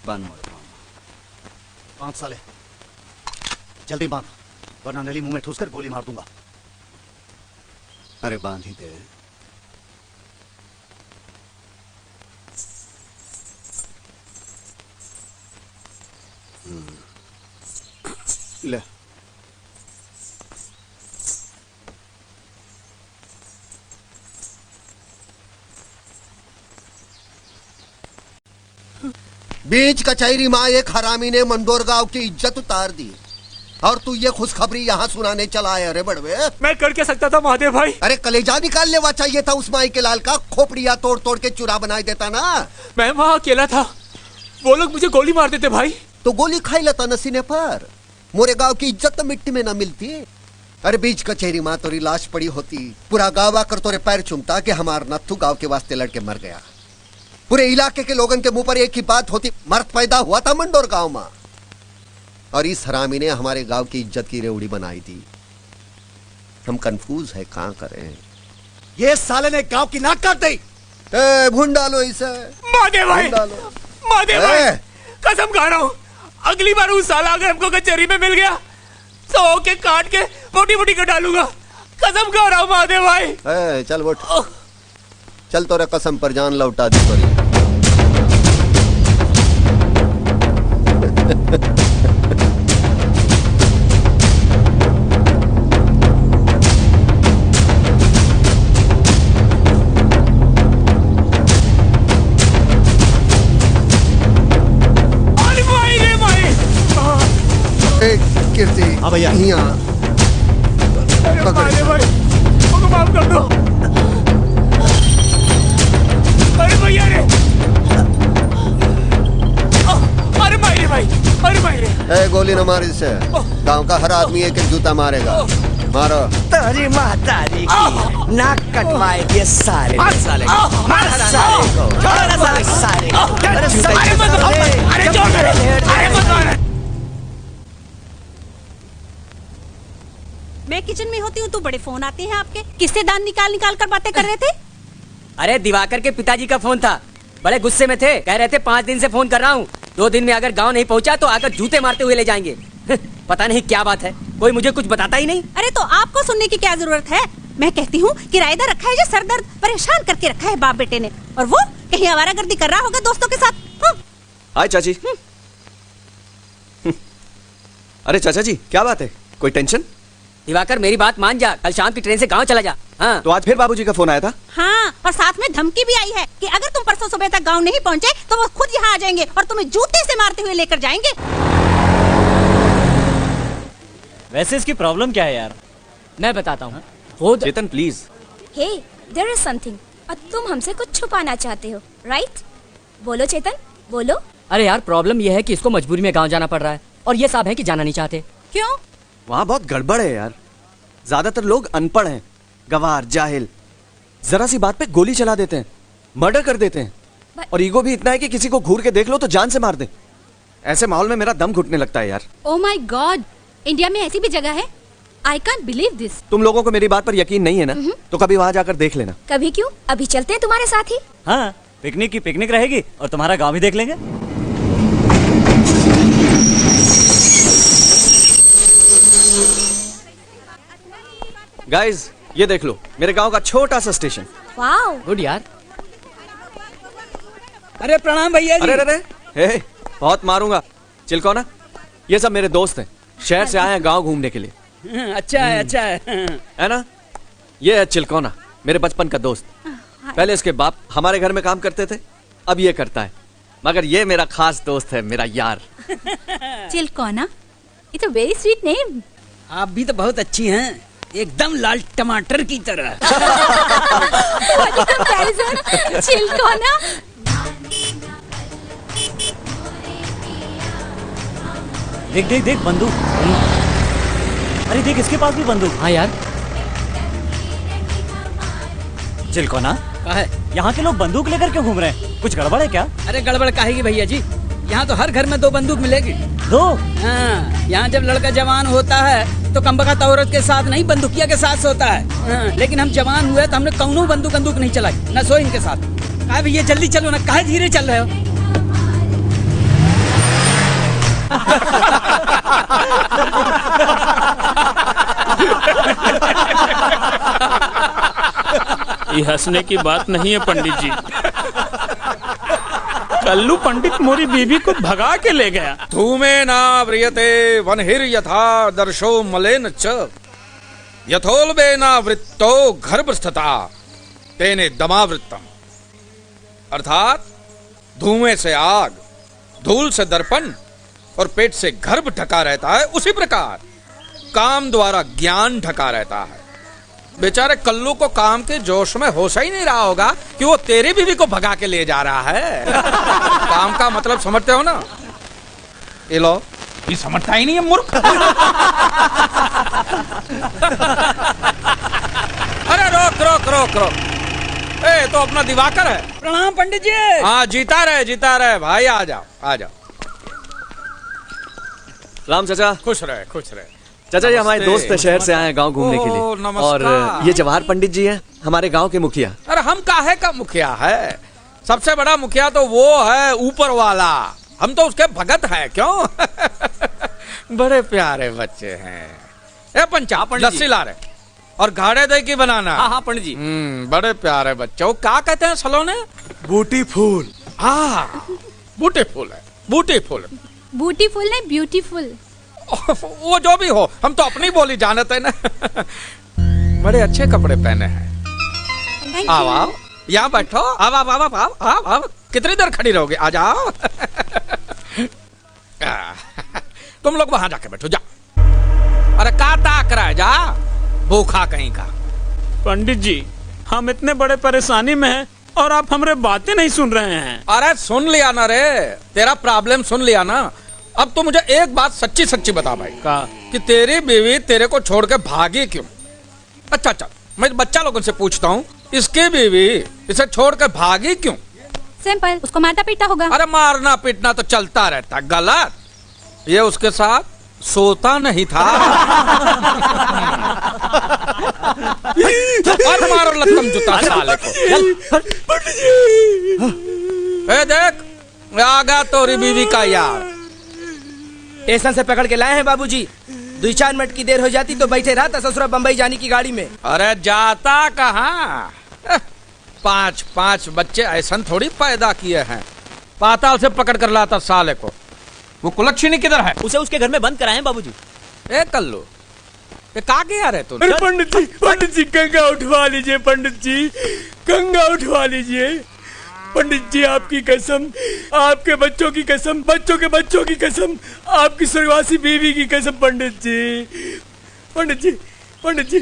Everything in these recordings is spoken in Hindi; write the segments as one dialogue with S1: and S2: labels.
S1: बांध साले, जल्दी बांध, वरना नली मुंह में ठूसकर गोली मार दूंगा। अरे बांध ही दे। ले।
S2: बीच कचहरी माँ एक हरामी ने मंडोर गांव की इज्जत उतार दी और तू ये खुशखबरी यहाँ सुनाने चला है। अरे बड़वे,
S3: मैं कर क्या सकता था महादेव भाई?
S2: अरे कलेजा निकाल लेवा चाहिए था उस माई के लाल का, खोपड़िया तोड़ तोड़ के चूरा बना देता ना।
S3: मैं वहाँ अकेला था, वो लोग मुझे गोली मार देते भाई।
S2: तो गोली खाई लेता नसीने पर, मोरे गांव की इज्जत तो मिट्टी में ना मिलती। अरे बीच कचहरी माँ तोरी लाश पड़ी होती, पूरा गाँव आकर तोरे पैर चूमता कि हमार नत्थू गाँव के वास्ते लड़के मर गया। पूरे इलाके के लोगों के मुंह पर एक ही बात होती, मर्द पैदा हुआ था मंडोर गांव में। और इस हरामी ने हमारे गांव की इज्जत की रेवड़ी बनाई थी। हम कंफ्यूज है, कहां करें।
S1: ये साले ने गांव की नाक काट दी।
S2: भून डालो इसे।
S3: महादेव भाई, महादेव भाई, कसम खा रहा हूँ, अगली बार उस साला अगर हमको कचहरी में मिल गया तो ओके काट के मोटी मोटी कर डालूंगा। कसम खा रहा हूँ महादेव भाई।
S2: चल उठ, चल तोरे कसम पर जान लौटा दी तोरी। कीर्ति,
S1: हाँ भैया,
S2: यहाँ
S3: महादेव भाई, मुझको माफ कर दो। अरे भैया रे, अरे मायरे भाई, अरे मायरे।
S2: गोली न मार इसे, गांव का हर आदमी एक एक जूता मारेगा। मारो।
S4: तेरी महतारी की नाक कटवाए ये साले। मार साले को, मार साले को, मार साले को।
S3: अरे मत, अरे छोड़ दे, अरे मत मार।
S5: मैं किचन में होती हूँ तो बड़े फोन आते हैं आपके, किससे दान निकाल निकाल कर बातें कर रहे थे?
S6: अरे दिवाकर के पिताजी का फोन था, बड़े गुस्से में थे, कह रहे थे 5 दिन से फोन कर रहा हूँ, 2 दिन में अगर गांव नहीं पहुँचा तो आकर जूते मारते हुए ले जाएंगे। पता नहीं क्या बात है, कोई मुझे कुछ बताता ही नहीं।
S5: अरे तो आपको सुनने की क्या जरूरत है? मैं कहती हूँ किराएदार रखा है जो सरदर्द परेशान करके रखा है बाप बेटे ने, और वो कहीं आवारागर्दी कर रहा होगा दोस्तों के साथ।
S7: हाय चाची। अरे चाचा जी, क्या बात है, कोई टेंशन?
S6: दिवाकर मेरी बात मान जा, कल शाम की ट्रेन से गांव चला जा। हाँ।
S7: तो आज फिर बाबूजी का फोन आया था?
S5: हाँ, और साथ में धमकी भी आई है कि अगर तुम परसों सुबह तक गांव नहीं पहुंचे तो वो खुद यहाँ आ जाएंगे और तुम्हें जूते से मारते हुए लेकर जाएंगे।
S8: वैसे इसकी प्रॉब्लम क्या है यार?
S6: मैं बताता हूँ।
S7: Chetan please.
S9: Hey, there is something, और तुम हमसे कुछ छुपाना चाहते हो, राइट? बोलो चेतन, बोलो।
S6: अरे यार, प्रॉब्लम ये है कि इसको मजबूरी में गाँव जाना पड़ रहा है, और ये साहब है कि जाना नहीं चाहते।
S5: क्यों?
S7: वहाँ बहुत गड़बड़ है यार, ज्यादातर लोग अनपढ़ हैं, गवार, जाहिल, जरा सी बात पे गोली चला देते हैं, मर्डर कर देते हैं, और ईगो भी इतना है कि किसी को घूर के देख लो तो जान से मार दे। ऐसे माहौल में मेरा दम घुटने लगता है यार।
S9: ओह माय गॉड, इंडिया में ऐसी भी जगह है? I can't believe this.
S7: तुम लोगों को मेरी बात पर यकीन नहीं है ना, तो कभी वहाँ जाकर देख लेना।
S9: कभी क्यों, अभी चलते हैं तुम्हारे साथ ही।
S8: हाँ, पिकनिक की पिकनिक रहेगी और तुम्हारा गाँव भी देख लेंगे।
S7: गाइस, ये देख लो, मेरे गांव का छोटा सा स्टेशन।
S9: वाओ,
S6: गुड यार।
S4: अरे प्रणाम भैया जी।
S7: अरे हे, बहुत मारूंगा। चिलकोना, ये सब मेरे दोस्त हैं, शहर से आए हैं गांव घूमने के लिए।
S4: अच्छा है, अच्छा
S7: है ना? ये है चिलकोना, मेरे बचपन का दोस्त। पहले इसके बाप हमारे घर में काम करते थे, अब ये करता है, मगर ये मेरा खास दोस्त है, मेरा यार।
S5: Chilkona,
S9: it's a very sweet name.
S4: आप भी तो बहुत अच्छी हैं, एकदम लाल टमाटर की तरह।
S9: चिलकोना।
S8: देख देख देख, बंदूक। अरे देख, इसके पास भी बंदूक।
S6: हाँ यार।
S8: चिलकोना,
S4: क्या है?
S8: यहाँ के लोग बंदूक लेकर क्यों घूम रहे हैं? कुछ गड़बड़ है क्या?
S4: अरे गड़बड़ काहेगी भैया जी, यहाँ तो हर घर में 2 बंदूक मिलेगी।
S8: 2?
S4: हाँ, यहाँ जब लड़का जवान होता है तो कमबख्त औरत के साथ नहीं, बंदूकिया के साथ सोता है। हाँ, लेकिन हम जवान हुए तो हमने कौनो बंदूक नहीं चलाई, न सो इनके साथ। कहा भैया जल्दी चलो ना, काहे धीरे चल रहे हो?
S3: ये हंसने की बात नहीं है पंडित जी। कल्लू पंडित मोरी बीबी को भगा के ले गया।
S10: धूमे ना व्रियते वनहिर यथा दर्शो मलेन च यथोल्बे ना वृत्तो गर्भस्थता तेने दमावृत्तम। अर्थात धुएं से आग, धूल से दर्पण और पेट से गर्भ ढका रहता है, उसी प्रकार काम द्वारा ज्ञान ढका रहता है। बेचारे कल्लू को काम के जोश में होश ही नहीं रहा होगा कि वो तेरी बीवी को भगा के ले जा रहा है। काम का मतलब समझते हो ना? ये लो, ये समझता ही नहीं है मूर्ख। अरे रोक रोक रोक रोक, ए तो अपना दिवाकर है।
S4: प्रणाम पंडित जी।
S10: हाँ जीता रहे भाई, आ जाओ आ जाओ।
S7: राम चाचा।
S10: खुश रहे खुश रहे।
S7: चाचा जी हमारे दोस्त शहर से आए हैं गांव घूमने के
S10: ओह,
S7: लिए।
S10: नमस्कार।
S7: और ये जवाहर पंडित जी हैं, हमारे गांव के मुखिया।
S10: अरे हम काहे का मुखिया है? सबसे बड़ा मुखिया तो वो है ऊपर वाला, हम तो उसके भगत हैं। क्यों? बड़े प्यारे बच्चे हैं। ए पंचा, लस्सी ला रहे और घाड़े दही की बनाना।
S3: हाँ हाँ पंडित जी।
S10: बड़े प्यारे बच्चे। वो क्या कहते हैं सलोने?
S7: बूटी फूल।
S10: हाँ बूटी फूल है, बूटी फूल।
S9: ब्यूटीफुल नहीं ब्यूटीफुल।
S10: वो जो भी हो, हम तो अपनी बोली जानते हैं ना। बड़े अच्छे कपड़े पहने हैं। आओ आओ, यहाँ बैठो। आओ आओ आओ आओ आओ आओ। कितनी देर खड़ी रहोगे? आ जाओ। तुम लोग वहां जाके बैठो, जा। अरे का ताक रहा है, जा भूखा कहीं का।
S3: पंडित जी हम इतने बड़े परेशानी में हैं और आप हमारे बातें नहीं सुन रहे हैं।
S10: अरे सुन लिया ना रे, तेरा प्रॉब्लम सुन लिया ना। अब तो मुझे एक बात सच्ची सच्ची बता भाई, कि तेरी बीवी तेरे को छोड़ के भागी क्यों? अच्छा अच्छा, मैं बच्चा लोगों से पूछता हूँ, इसकी बीवी इसे छोड़ के भागी क्यों?
S5: सिंपल, उसको मारना पीटा होगा।
S10: अरे मारना पीटना तो चलता रहता। गलत, ये उसके साथ सोता नहीं था। और मारो लत्कम जूता साले को। ए देख, आ गया तोरी बीवी का यार।
S6: स्टेशन से पकड़ के लाए हैं बाबूजी। 2-4 मिनट की देर हो जाती तो बैठे रहा था ससुरा बम्बई जाने की गाड़ी में।
S10: अरे जाता कहाँ? 5 बच्चे ऐसा थोड़ी पैदा किए हैं। पाताल से पकड़ कर लाता साले को। वो कुलक्षणी किधर है?
S8: उसे उसके घर में बंद कराए हैं बाबूजी।
S10: ए कल्लू, ये कहाँ गया रे तू?
S3: अरे पंडित जी गंगा उठवा लीजिए। पंडित जी गंगा उठवा लीजिए। पंडित जी आपकी कसम, आपके बच्चों की कसम, बच्चों के बच्चों की कसम, आपकी स्वर्गवासी बीवी की कसम। पंडित जी पंडित जी,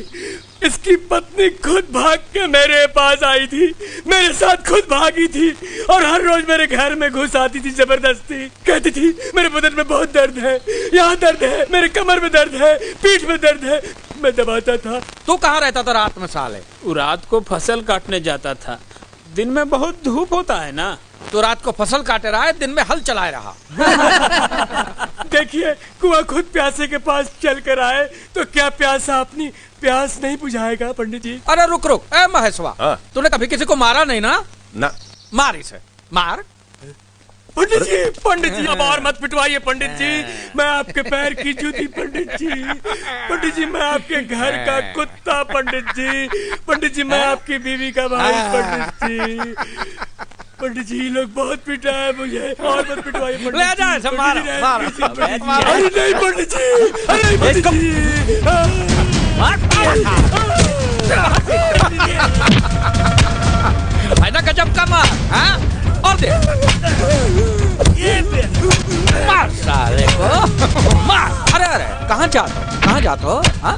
S3: इसकी पत्नी खुद भाग के मेरे पास आई थी, मेरे साथ खुद भागी थी और हर रोज मेरे घर में घुस आती थी जबरदस्ती। कहती थी मेरे बदन में बहुत दर्द है, यहाँ दर्द है, मेरे कमर में दर्द है, पीठ में दर्द है। मैं दबाता था।
S10: तू कहाँ रहता था रात में साले?
S3: रात को फसल काटने जाता था। दिन में बहुत धूप होता है ना।
S10: तो रात को फसल काटे रहा है, दिन में हल चलाए रहा।
S3: देखिए, कुआं खुद प्यासे के पास चल कर आए तो क्या प्यासा अपनी प्यास नहीं बुझाएगा? पंडित जी।
S10: अरे रुक रुक, ए महेशवा, तूने कभी किसी को मारा नहीं ना?
S7: ना।
S10: मार इसे, मार।
S3: पंडित जी अब और मत पिटवाइए। पंडित जी मैं आपके पैर की जूती। पंडित जी मैं आपके घर का कुत्ता। पंडित जी मैं आपकी बीवी का भाई। पंडित जी ये लोग बहुत पिटा है मुझे, और मत पिटवाइए।
S10: ले जा इसे, मार मार।
S3: अरे नहीं पंडित जी, अरे पंडित जी।
S10: है ना गजब का मार, हाँ? और दे, मार साले को, मार। अरे अरे कहाँ जाते हो? हाँ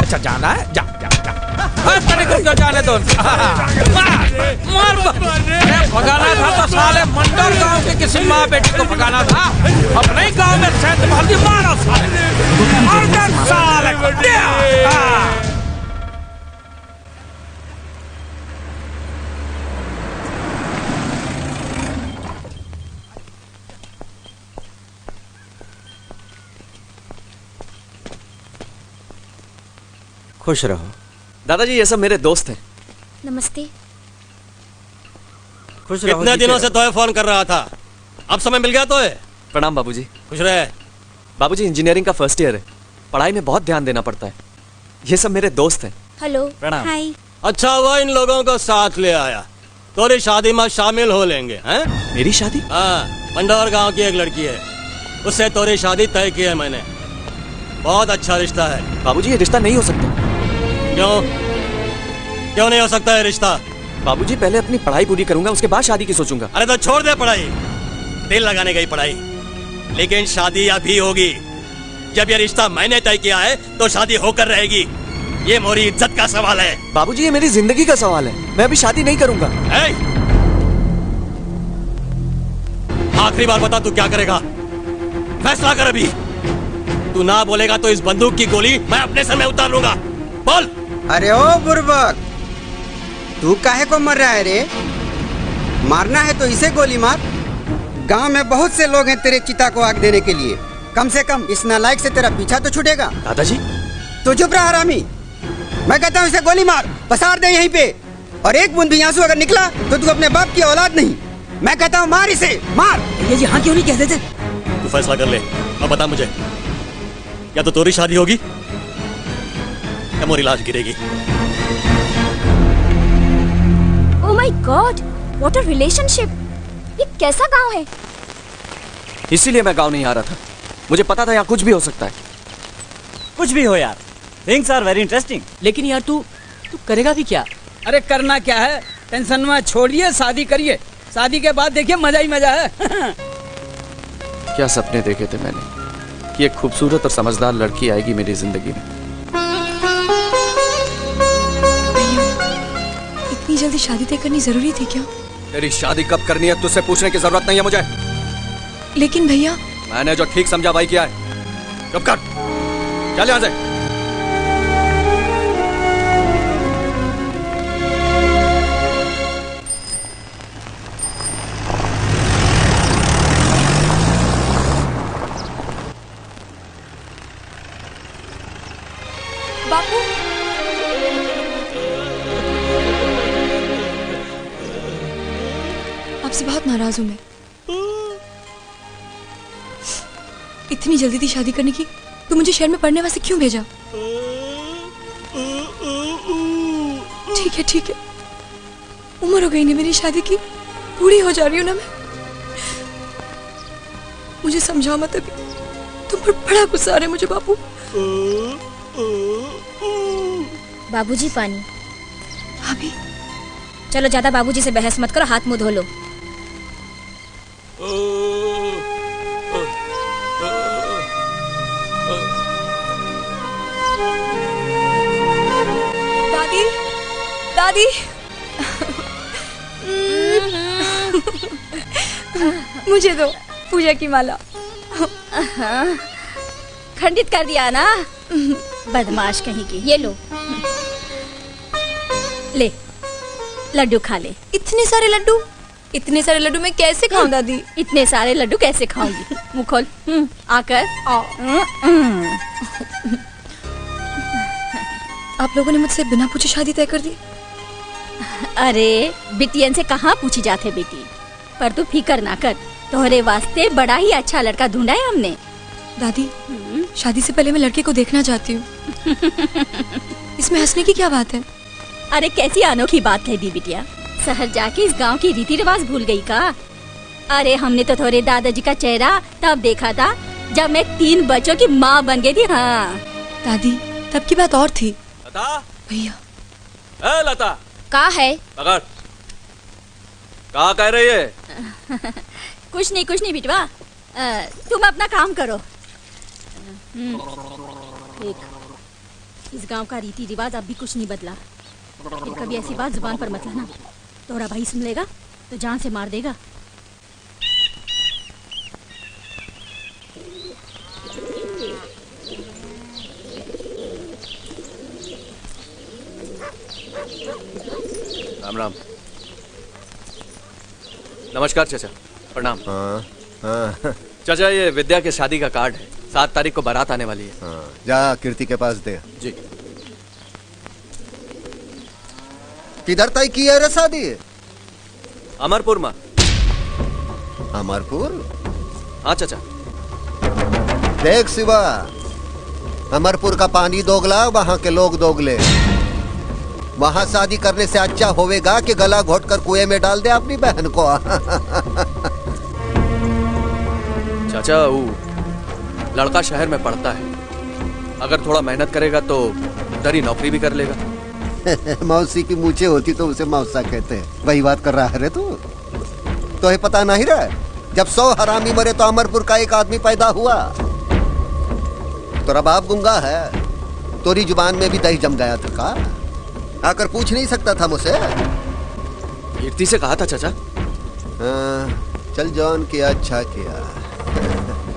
S10: अच्छा जाना है, जा जा जा। तेरे को जाने दो। मार भगाना था तो साले मंडर गांव के किसी माँ बेटी को भगाना था। अपने गांव में सेंध मार दी, मारो साले। और साले को
S7: खुश रहो। दादाजी ये सब मेरे दोस्त हैं।
S9: नमस्ते।
S7: खुश रहो।
S11: कितने दिनों से तोहे फोन कर रहा था, अब समय मिल गया तोहे।
S7: प्रणाम बाबूजी।
S11: खुश रहे।
S7: बाबूजी इंजीनियरिंग का फर्स्ट ईयर है, पढ़ाई में बहुत ध्यान देना पड़ता है। ये सब मेरे दोस्त हैं।
S9: हेलो।
S8: प्रणाम।
S5: हाय।
S11: अच्छा हुआ इन लोगों को साथ ले आया, तोरी शादी में शामिल हो लेंगे हैं?
S7: मेरी शादी?
S11: हाँ, मंडौर गांव की एक लड़की है, उससे तोरी शादी तय की है मैंने। बहुत अच्छा रिश्ता है।
S7: बाबूजी ये रिश्ता नहीं हो सकता।
S11: क्यों? क्यों नहीं हो सकता है रिश्ता?
S7: बाबूजी पहले अपनी पढ़ाई पूरी करूंगा, उसके बाद शादी की सोचूंगा।
S11: अरे तो छोड़ दे पढ़ाई, दिल लगाने गई पढ़ाई, लेकिन शादी अभी होगी। जब ये रिश्ता मैंने तय किया है तो शादी होकर रहेगी। ये मोरी इज्जत का सवाल है।
S7: बाबूजी ये मेरी जिंदगी का सवाल है, मैं अभी शादी नहीं करूंगा।
S11: आखिरी बार बता तू क्या करेगा, फैसला कर अभी। तू ना बोलेगा तो इस बंदूक की गोली मैं अपने सर में उतार लूंगा। बोल।
S12: अरे ओ बुर्बक, तू काहे को मर रहा है रे? मारना है तो इसे गोली मार। गांव में बहुत से लोग हैं तेरे चिता को आग देने के लिए, कम से कम इस नालायक से तेरा पीछा तो छूटेगा।
S7: दादाजी
S12: तू चुप रहा हरामी, मैं कहता हूँ इसे गोली मार, पसार दे यहीं पे। और एक बूंद भी आंसू अगर निकला तो तू अपने बाप की औलाद नहीं। मैं कहता हूँ मार इसे, मार।
S4: ये जी हाँ क्यों नहीं कहते थे?
S11: तू फैसला कर ले, अब बता मुझे, या तो तोरी शादी होगी या मोरी लाश गिरेगी।
S9: Oh my God, what a relationship. ये कैसा गांव है?
S7: इसीलिए मैं गांव नहीं आ रहा था, मुझे पता था यहाँ कुछ भी हो सकता है।
S8: कुछ भी हो यार, थिंग्स आर वेरी इंटरेस्टिंग।
S4: लेकिन यार तू करेगा भी क्या? अरे करना क्या है, टेंशन में छोड़िए, शादी करिए। शादी के बाद देखिए मजा ही मजा है।
S7: क्या सपने देखे थे मैंने कि एक खूबसूरत और समझदार लड़की आएगी मेरी जिंदगी में।
S9: इतनी जल्दी शादी तय करनी जरूरी थी क्या?
S7: तेरी शादी कब करनी है तुझसे पूछने की जरूरत नहीं है मुझे।
S9: लेकिन भैया,
S7: मैंने जो ठीक समझा भाई किया है। चुप कर, चल यहाँ से।
S9: बापू, आपसे बहुत नाराज हूं मैं। इतनी जल्दी थी शादी करने की, तो मुझे शहर में पढ़ने वास्ते क्यों भेजा? ठीक है, उम्र हो गई ना मेरी शादी की, बूढ़ी हो जा रही हूँ ना मैं। मुझे समझाओ मत अभी, तुम पर बड़ा गुस्सा आ रहा है मुझे बापू। बाबूजी पानी।
S5: भाभी चलो, ज्यादा बाबूजी से बहस मत करो, हाथ मुंह धो लो।
S9: दादी, दादी। मुझे दो पूजा की माला।
S5: खंडित कर दिया ना, बदमाश कहीं की। ये लो, ले लड्डू खा ले।
S9: इतने सारे लड्डू? इतने सारे लड्डू मैं कैसे खाऊं दादी?
S5: इतने सारे लड्डू कैसे खाऊंगी? मुंह खोल, आकर।
S9: आप लोगों ने मुझसे बिना पूछे शादी तय कर दी?
S5: अरे बिटियन से कहाँ पूछी जाते बेटी, पर तू फिकर ना कर, तोहरे वास्ते बड़ा ही अच्छा लड़का ढूंढा है हमने।
S9: दादी, शादी से पहले मैं लड़के को देखना चाहती हूँ। इसमें हंसने की क्या बात है?
S5: अरे कैसी अनोखी बात कह दी बिटिया, शहर जाके इस गांव की रीति रिवाज भूल गई का? अरे हमने तो थोड़े दादाजी का चेहरा तब देखा था जब मैं 3 बच्चों की माँ बन गई थी। हाँ
S9: दादी, तब की बात और थी।
S11: लता,
S9: भैया।
S11: लता,
S5: का है?
S11: पकड़, क्या कह रही है?
S5: कुछ नहीं बिटवा, तुम अपना काम करो। देख, इस गांव का रीति रिवाज अब भी कुछ नहीं बदला। फिर कभी ऐसी बात जुबान पर मत लाना, तोरा भाई सुन लेगा तो जान से मार देगा।
S7: राम राम। नमस्कार चाचा, प्रणाम। चाचा ये विद्या के शादी का कार्ड है, 7 तारीख को बारात आने वाली है।
S2: जा कीर्ति के पास दे।
S7: जी।
S2: किधर तय की है रे शादी?
S7: अमरपुर में।
S2: अमरपुर?
S7: हाँ चाचा।
S2: देख शिवा, अमरपुर का पानी दोगला, वहाँ के लोग दोगले। वहाँ शादी करने से अच्छा होवेगा कि गला घोट कर कुएं में डाल दे अपनी बहन को।
S7: चाचा वो लड़का शहर में पढ़ता है, अगर थोड़ा मेहनत करेगा तो उधर ही नौकरी भी कर लेगा।
S2: मौसी की मूछें होती तो उसे मौसा कहते हैं। वही बात कर रहा है रे तू। तो ये पता नहीं रहा, जब 100 हरामी मरे तो अमरपुर का एक आदमी पैदा हुआ। तेरा बाप गूंगा है, तोरी जुबान में भी दही जम गया था का? आकर पूछ नहीं सकता था मुझसे?
S7: कीर्ति से कहा था चाचा।
S2: चल जॉन किया अच्छा किया।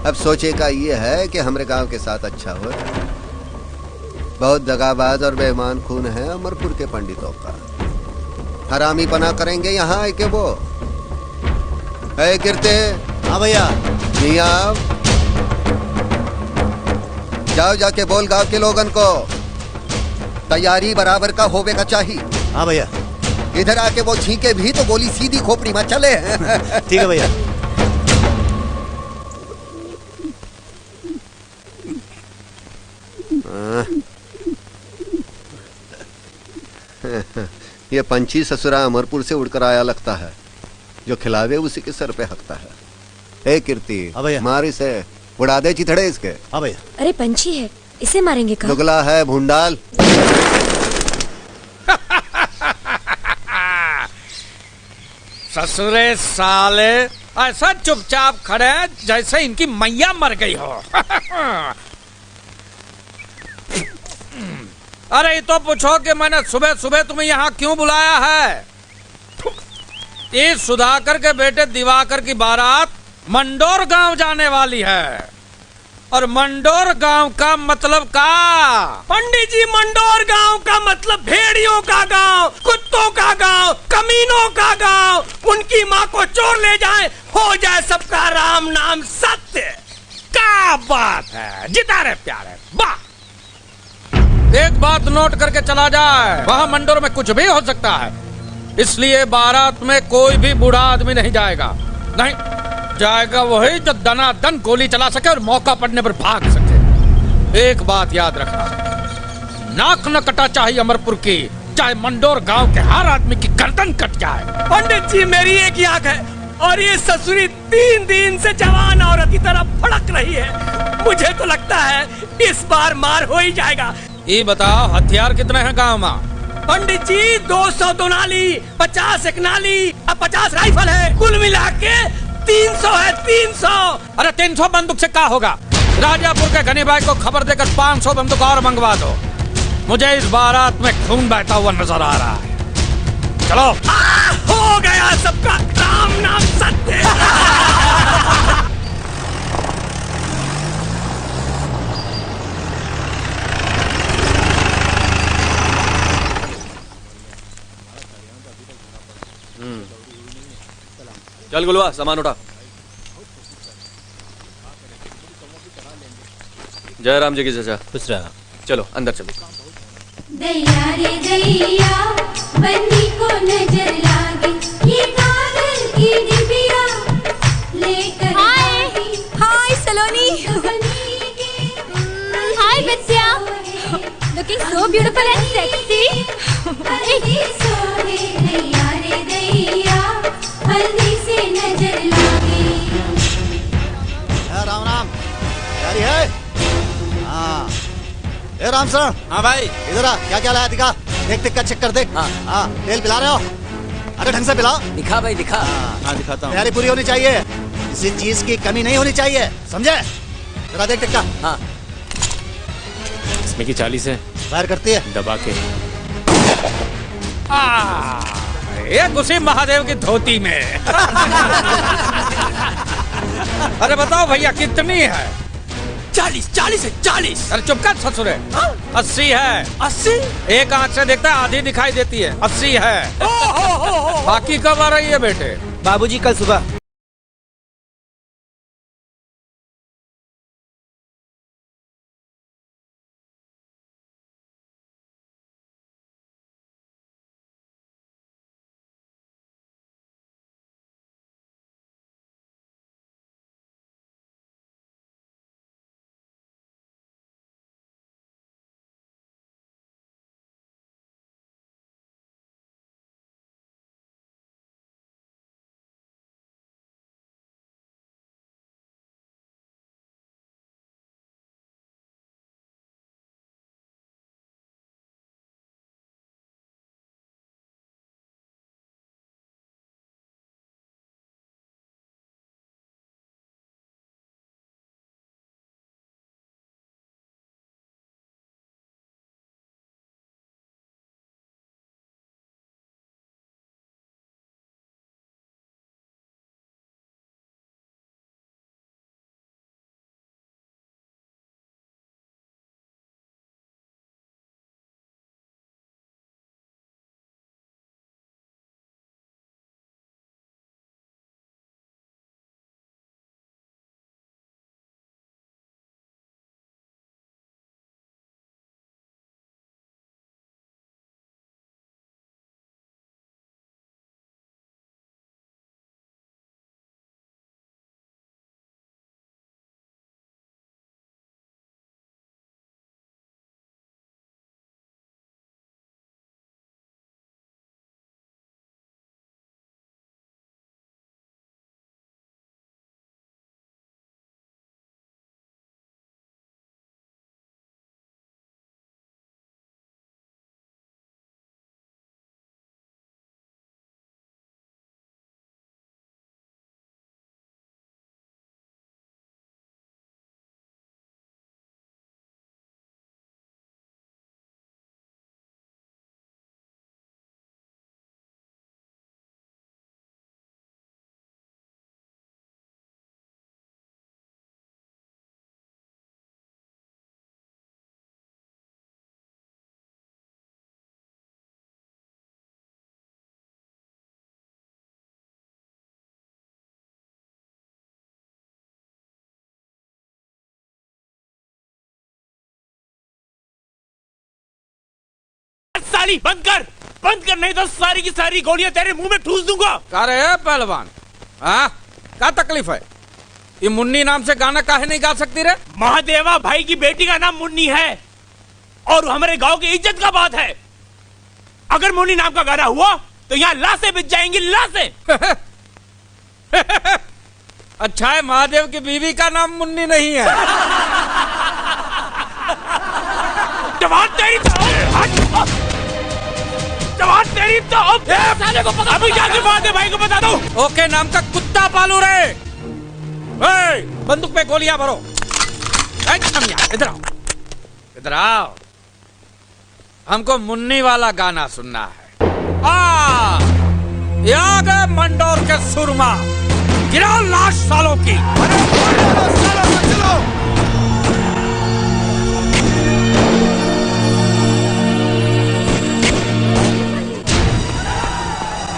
S2: अब सोचे का ये है कि हमारे गांव के साथ अच्छा हो। बहुत दगाबाज और बेईमान खून है अमरपुर के पंडितों का। हरामी पना करेंगे यहाँ आए के वो। है कीर्ति?
S1: हाँ भैया।
S2: नहीं आप जाओ, जाके बोल गांव के लोगन को तैयारी बराबर का होवे का चाहिए।
S1: हाँ भैया।
S2: इधर आके वो छींके भी तो गोली सीधी खोपड़ी में चले।
S1: ठीक है भैया।
S2: ये पंछी ससुरा अमरपुर से उड़कर आया लगता है। जो खिलावे उसी के सर पे हकता है। हे कीर्ति, मार इसे, उड़ा दे चिथड़े इसके।
S1: हाँ भैया।
S9: अरे पंछी है, इसे मारेंगे कहाँ?
S2: दुगला है भूंडाल।
S10: ससुरे साले ऐसा चुपचाप खड़े हैं जैसे इनकी मैया मर गई हो। अरे ये तो पूछो कि मैंने सुबह सुबह तुम्हें यहाँ क्यों बुलाया है? इस सुधाकर के बेटे दिवाकर की बारात मंडोर गांव जाने वाली है। और मंडोर गांव का मतलब का? पंडित जी, मंडोर गांव का मतलब भेड़ियों का गांव, कुत्तों का गांव, कमीनों का गांव। उनकी माँ को चोर ले जाए, हो जाए सबका राम नाम सत्य। क्या बात है, जिता रहे प्यारे। वाह! एक बात नोट करके चला जाए, वहाँ मंडोर में कुछ भी हो सकता है, इसलिए बारात में कोई भी बूढ़ा आदमी नहीं जाएगा। नहीं जाएगा वही जो दनादन गोली चला सके और मौका पड़ने पर भाग सके। एक बात याद रखना, नाक न कटा चाहिए अमरपुर की, चाहे मंडोर गांव के हर आदमी की गर्दन कट जाए।
S3: पंडित जी, मेरी एक ही आंख है और ये ससुरी 3 दिन से जवान औरत की तरह फड़क रही है। मुझे तो लगता है इस बार मार हो ही जाएगा।
S10: ये बताओ, हथियार कितने हैं गांव में?
S3: पंडित जी, 200 दोनाली, 50 एक नाली, अब 50 राइफल है, कुल मिला के 300 है। 300।
S10: अरे 300 बंदूक से क्या होगा? राजापुर के गनी भाई को खबर देकर 500 बंदूक और मंगवा दो। मुझे इस बारात में खून बहता हुआ नजर आ रहा है। चलो।
S3: हो गया सबका राम नाम सत्य।
S7: चल गुलवा, सामान उठा। जय राम जी की चाचा।
S8: खुश रहा।
S7: चलो अंदर चलो।
S13: दैया रे दैया, बन्नी को नजर लागी, ये कागज की डिबिया लेकर।
S9: हाय सलोनी।
S5: हाय बच्चिया, looking so beautiful and sexy.
S13: हल्दी सोहे दैया रे दैया, हल्दी से नजर लागी।
S1: राम राम। तैयारी है? हाँ। ए राम सर।
S11: हाँ भाई।
S1: इधर आ, क्या क्या लाया दिखा। देख देख का चेक कर देख। हाँ। तेल पिला रहे हो? अरे ढंग से पिलाओ।
S6: दिखा भाई दिखा।
S11: हाँ दिखाता हूँ।
S1: तैयारी पूरी होनी चाहिए, किसी चीज की कमी नहीं होनी चाहिए, समझे? जरा देख देख का।
S6: हाँ।
S8: इसमें की 40 है।
S1: फायर करती है।
S8: दबा के।
S10: ये घुसी महादेव की धोती में। अरे बताओ भैया कितनी है?
S11: 40 है 40।
S10: अरे चुप कर ससुरे। 80 है।
S11: 80?
S10: एक आंख से देखता है, आधी दिखाई देती है। 80 है। बाकी कब आ रही है बेटे?
S6: बाबूजी कल सुबह।
S3: साली बंद कर नहीं तो सारी की सारी गोलियां तेरे मुंह में ठूस दूंगा।
S10: अरे पहलवान, हाँ क्या तकलीफ है? ये मुन्नी नाम से गाना काहे नहीं गा सकती रे?
S3: महादेवा भाई की बेटी का नाम मुन्नी है और हमारे गांव की इज्जत का बात है। अगर मुन्नी नाम का गाना हुआ तो यहाँ लाशें बिछ जाएंगी, लाशें।
S10: अच्छा है महादेव की बीवी का नाम मुन्नी नहीं है।
S3: जवान तेरी तो साले को पकड़, अभी जाके महादेव भाई को बता दो।
S10: ओके नाम का कुत्ता पालू रे। बंदूक पे गोलियां भरो। इधर आओ, इधर आओ। हमको मुन्नी वाला गाना सुनना है। आ गए मंडोर के सुरमा, गिराओ लाश सालों की।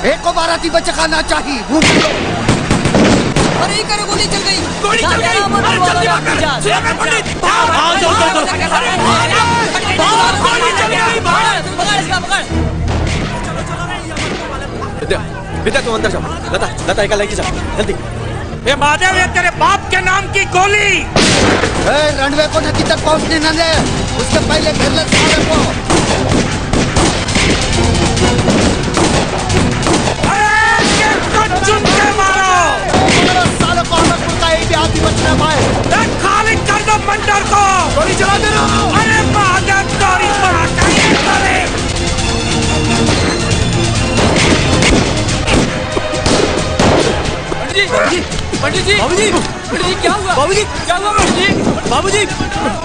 S2: एक को बाराती बच्चा खाना चाहिए।
S4: अरे करे गोली चल गई,
S3: गोली चल गई। अरे जल्दी भाग, पंडित
S7: विद्या तुम अंदर जाओ। लता एक लेके जाओ जल्दी।
S10: ये महादेव, ये तेरे बाप के नाम की गोली।
S2: रनवे को नदी तक पहुंचने न दे, उसके पहले घेर ले साले को।
S10: चुन के मारो
S2: साले को, हमें का एक आदमी बचना पाए।
S10: खाली कर दो मंडर को।
S2: गोली चला दे रहा हूं।
S10: अरे महादेव तोरी
S3: पंडित जी क्या हुआ? बाबूजी क्या हुआ? बाबूजी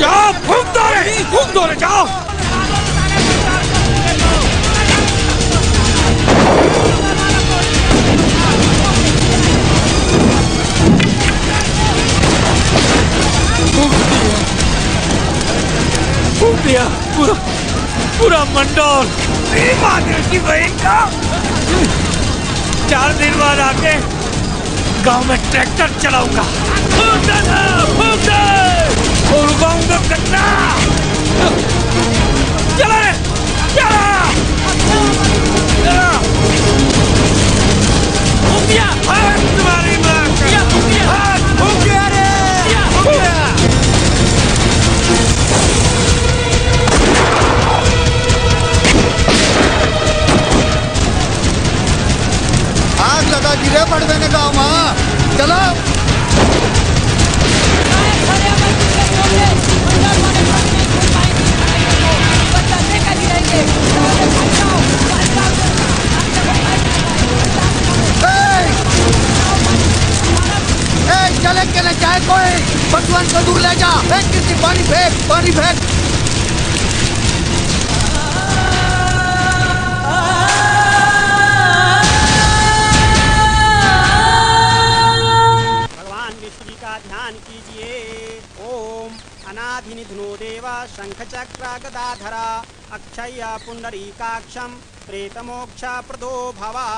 S10: जाओ, फूंक दो रे, जाओ।
S3: फूंक दिया पूरा मंडोर। महादेव की बहन का 4 दिन बाद आके गांव में ट्रैक्टर चलाऊंगा। फूंक दे और उगाऊंगा गन्ना। चला रे, चला। फूंक दिया तुम्हारी मां का। फूंक दिया रे, फूंक दिया।
S2: आग लगा दी रे बड़वे ने गाँव में। चलो चले के न जाए कोई, बचवन को दूर ले जा। किसी पानी फेंक।
S14: ध्यान कीजिए। ओम अनाधिनिधनो देवा शंख चक्र गदाधरा अक्षय पुंडरीकाक्षम प्रेतमोक्ष प्रदो भवा।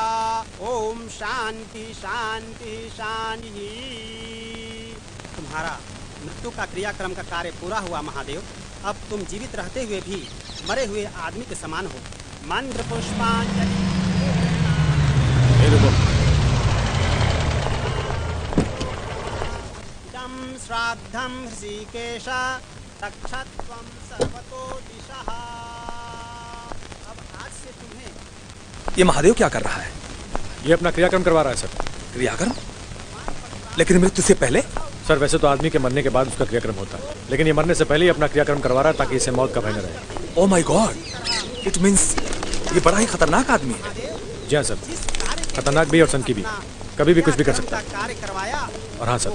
S14: ओम शांति शांति शांति। तुम्हारा मृत्यु का क्रियाक्रम का कार्य पूरा हुआ महादेव। अब तुम जीवित रहते हुए भी मरे हुए आदमी के समान हो। मंत्र पुष्पांजलि। श्राद्धम ऋषिकेश तक्षत्वं सर्वतो दिशः। अब आज से तुम्हें।
S15: ये महादेव क्या कर रहा है?
S16: ये अपना क्रियाक्रम करवा रहा है सर।
S15: क्रियाक्रम? लेकिन मृत्यु से पहले?
S16: सर वैसे तो आदमी के मरने के बाद उसका क्रियाक्रम होता है, लेकिन ये मरने से पहले ही अपना क्रियाक्रम करवा रहा है ताकि इसे मौत का भय न रहे।
S15: Oh my God, it means ये बड़ा ही खतरनाक आदमी है।
S16: जी हाँ सर, खतरनाक भी और सनकी भी, कभी भी कुछ भी कर सकता है। और हाँ सर,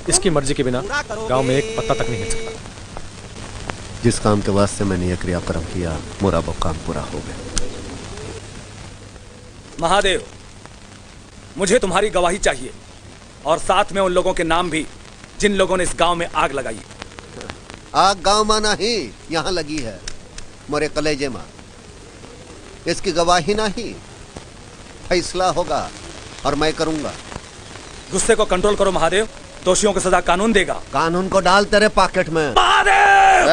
S16: इसकी मर्जी के बिना गांव में एक पत्ता तक नहीं हिल सकता।
S2: जिस काम के वास्ते मैंने यह क्रियाक्रम किया, मेरा वो काम पूरा हो गया।
S15: महादेव, मुझे तुम्हारी गवाही चाहिए और साथ में उन लोगों के नाम भी जिन लोगों ने इस गांव में आग लगाई।
S2: आग गांव में नहीं, यहाँ लगी है मोरे कलेजे में। इसकी गवाही नहीं, फैसला होगा और मैं करूंगा।
S15: गुस्से को कंट्रोल करो महादेव, दोषियों को सजा कानून देगा।
S2: कानून को डाल तेरे पॉकेट में।
S3: महादेव!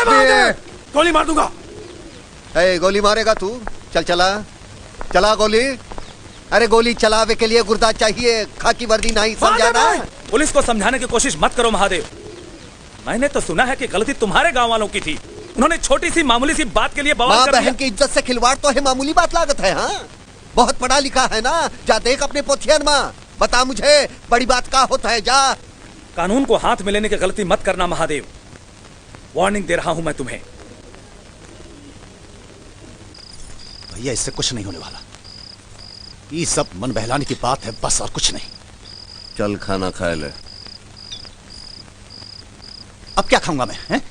S2: महादेव!
S3: गोली मार दूंगा।
S2: ए, गोली मारेगा तू? चल चला चला गोली। अरे गोली चलावे के लिए गुर्दा चाहिए, खाकी वर्दी नहीं, समझाना।
S15: पुलिस को समझाने की कोशिश मत करो महादेव। मैंने तो सुना है कि गलती तुम्हारे गांव वालों की थी। उन्होंने छोटी सी मामूली सी बात के लिए बवाल
S2: माँ
S15: कर दिया।
S2: बहन की इज्जत से खिलवाड़ तो है मामूली बात लागत है। हाँ, बहुत पढ़ा लिखा है ना, जा देख अपने पोथियन माँ, बता मुझे बड़ी बात का होता है। जा
S15: कानून को हाथ में लेने की गलती मत करना महादेव, वार्निंग दे रहा हूं मैं तुम्हें।
S1: भैया इससे कुछ नहीं होने वाला, ये सब मन बहलाने की बात है बस, और कुछ नहीं।
S2: चल खाना खा ले।
S1: अब क्या खाऊंगा मैं, हैं?